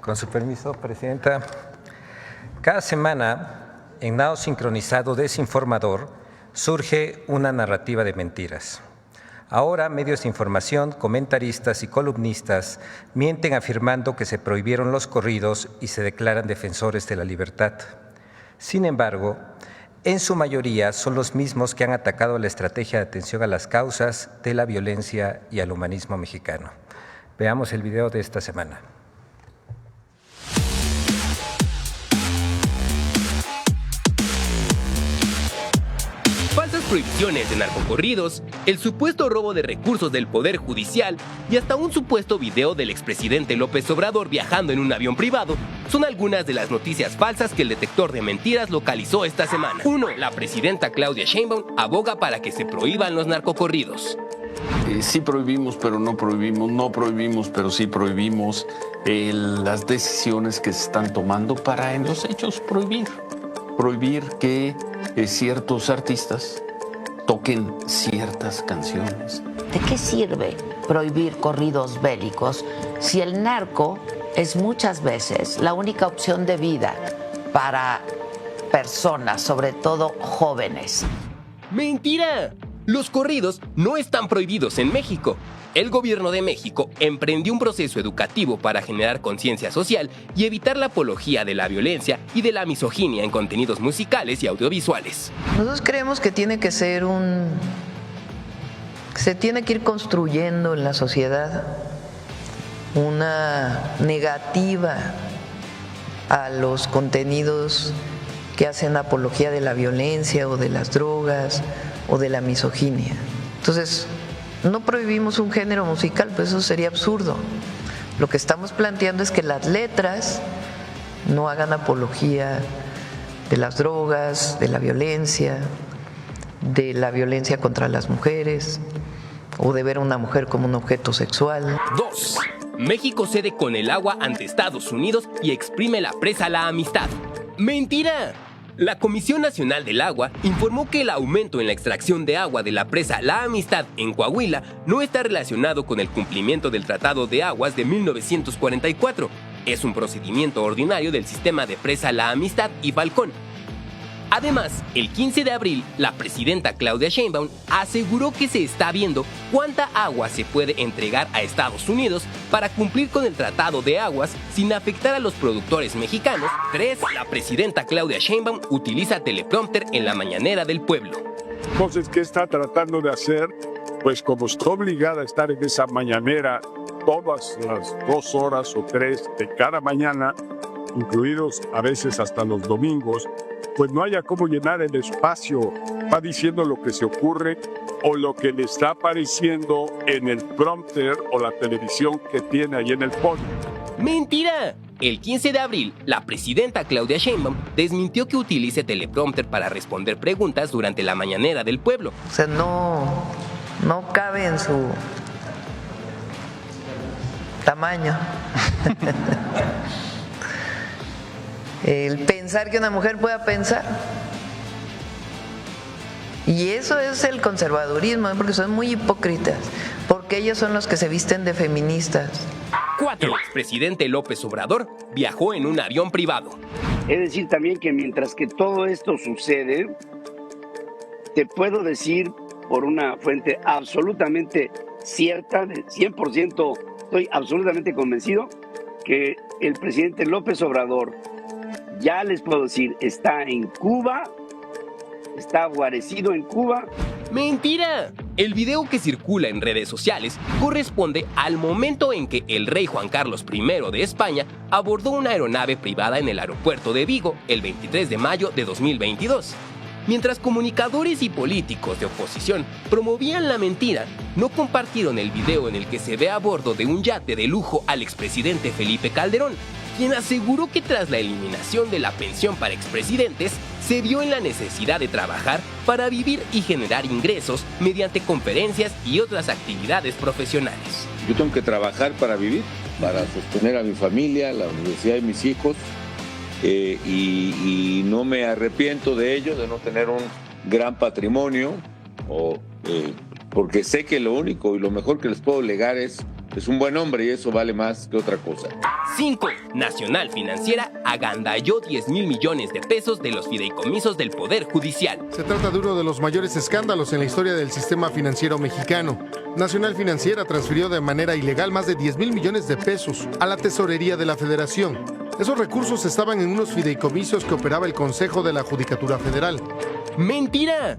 Con su permiso, Presidenta. Cada semana, en Nado Sincronizado Desinformador, surge una narrativa de mentiras. Ahora, medios de información, comentaristas y columnistas mienten afirmando que se prohibieron los corridos y se declaran defensores de la libertad. Sin embargo, en su mayoría son los mismos que han atacado la estrategia de atención a las causas de la violencia y al humanismo mexicano. Veamos el video de esta semana. Falsas prohibiciones de narcocorridos, el supuesto robo de recursos del Poder Judicial y hasta un supuesto video del expresidente López Obrador viajando en un avión privado son algunas de las noticias falsas que el detector de mentiras localizó esta semana. 1. La presidenta Claudia Sheinbaum aboga para que se prohíban los narcocorridos. Sí prohibimos, pero no prohibimos, no prohibimos, pero sí prohibimos las decisiones que se están tomando para en los hechos prohibir que ciertos artistas toquen ciertas canciones. ¿De qué sirve prohibir corridos bélicos si el narco es muchas veces la única opción de vida para personas, sobre todo jóvenes? ¡Mentira! Los corridos no están prohibidos en México. El gobierno de México emprendió un proceso educativo para generar conciencia social y evitar la apología de la violencia y de la misoginia en contenidos musicales y audiovisuales. Nosotros creemos que tiene que ser se tiene que ir construyendo en la sociedad una negativa a los contenidos que hacen apología de la violencia o de las drogas o de la misoginia. Entonces, no prohibimos un género musical, pues eso sería absurdo. Lo que estamos planteando es que las letras no hagan apología de las drogas, de la violencia contra las mujeres o de ver a una mujer como un objeto sexual. 2. México cede con el agua ante Estados Unidos y exprime la presa La Amistad. ¡Mentira! La Comisión Nacional del Agua informó que el aumento en la extracción de agua de la presa La Amistad en Coahuila no está relacionado con el cumplimiento del Tratado de Aguas de 1944. Es un procedimiento ordinario del sistema de presa La Amistad y Falcón. Además, el 15 de abril, la presidenta Claudia Sheinbaum aseguró que se está viendo cuánta agua se puede entregar a Estados Unidos para cumplir con el Tratado de Aguas sin afectar a los productores mexicanos. 3. La presidenta Claudia Sheinbaum utiliza teleprompter en la mañanera del pueblo. Entonces, ¿qué está tratando de hacer? Pues como está obligada a estar en esa mañanera todas las 2 horas o 3 de cada mañana, incluidos a veces hasta los domingos, pues no haya cómo llenar el espacio. Va diciendo lo que se ocurre o lo que le está apareciendo en el prompter o la televisión que tiene ahí en el podio. ¡Mentira! El 15 de abril, la presidenta Claudia Sheinbaum desmintió que utilice teleprompter para responder preguntas durante la mañanera del pueblo. O sea, no cabe en su tamaño. El pensar que una mujer pueda pensar. Y eso es el conservadurismo, porque son muy hipócritas, porque ellos son los que se visten de feministas. 4. El expresidente López Obrador viajó en un avión privado. Es decir, también que mientras que todo esto sucede, te puedo decir por una fuente absolutamente cierta, de 100%, estoy absolutamente convencido que el presidente López Obrador, ya les puedo decir, está en Cuba, está guarecido en Cuba. ¡Mentira! El video que circula en redes sociales corresponde al momento en que el rey Juan Carlos I de España abordó una aeronave privada en el aeropuerto de Vigo el 23 de mayo de 2022. Mientras comunicadores y políticos de oposición promovían la mentira, no compartieron el video en el que se ve a bordo de un yate de lujo al expresidente Felipe Calderón, quien aseguró que tras la eliminación de la pensión para expresidentes, se vio en la necesidad de trabajar para vivir y generar ingresos mediante conferencias y otras actividades profesionales. Yo tengo que trabajar para vivir, para sostener a mi familia, la universidad de mis hijos, y no me arrepiento de ello, de no tener un gran patrimonio, porque sé que lo único y lo mejor que les puedo legar es un buen hombre, y eso vale más que otra cosa. 5. Nacional Financiera agandalló 10,000 millones de pesos de los fideicomisos del Poder Judicial. Se trata de uno de los mayores escándalos en la historia del sistema financiero mexicano. Nacional Financiera transfirió de manera ilegal más de 10,000 millones de pesos a la Tesorería de la Federación. Esos recursos estaban en unos fideicomisos que operaba el Consejo de la Judicatura Federal. ¡Mentira!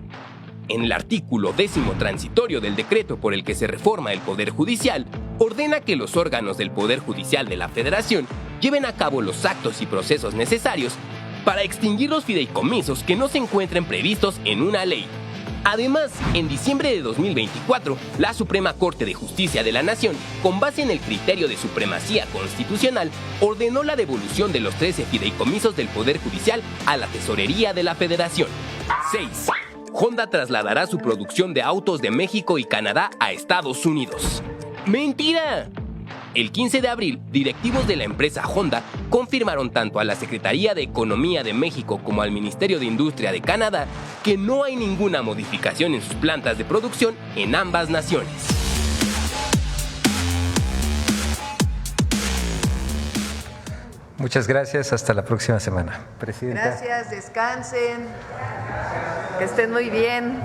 En el artículo 10º transitorio del decreto por el que se reforma el Poder Judicial, ordena que los órganos del Poder Judicial de la Federación lleven a cabo los actos y procesos necesarios para extinguir los fideicomisos que no se encuentren previstos en una ley. Además, en diciembre de 2024, la Suprema Corte de Justicia de la Nación, con base en el criterio de supremacía constitucional, ordenó la devolución de los 13 fideicomisos del Poder Judicial a la Tesorería de la Federación. 6. Honda trasladará su producción de autos de México y Canadá a Estados Unidos. ¡Mentira! El 15 de abril, directivos de la empresa Honda confirmaron tanto a la Secretaría de Economía de México como al Ministerio de Industria de Canadá que no hay ninguna modificación en sus plantas de producción en ambas naciones. Muchas gracias. Hasta la próxima semana. Presidenta. Gracias, descansen, que estén muy bien,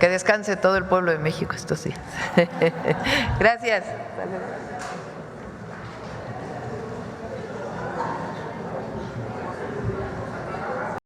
que descanse todo el pueblo de México estos días. Gracias.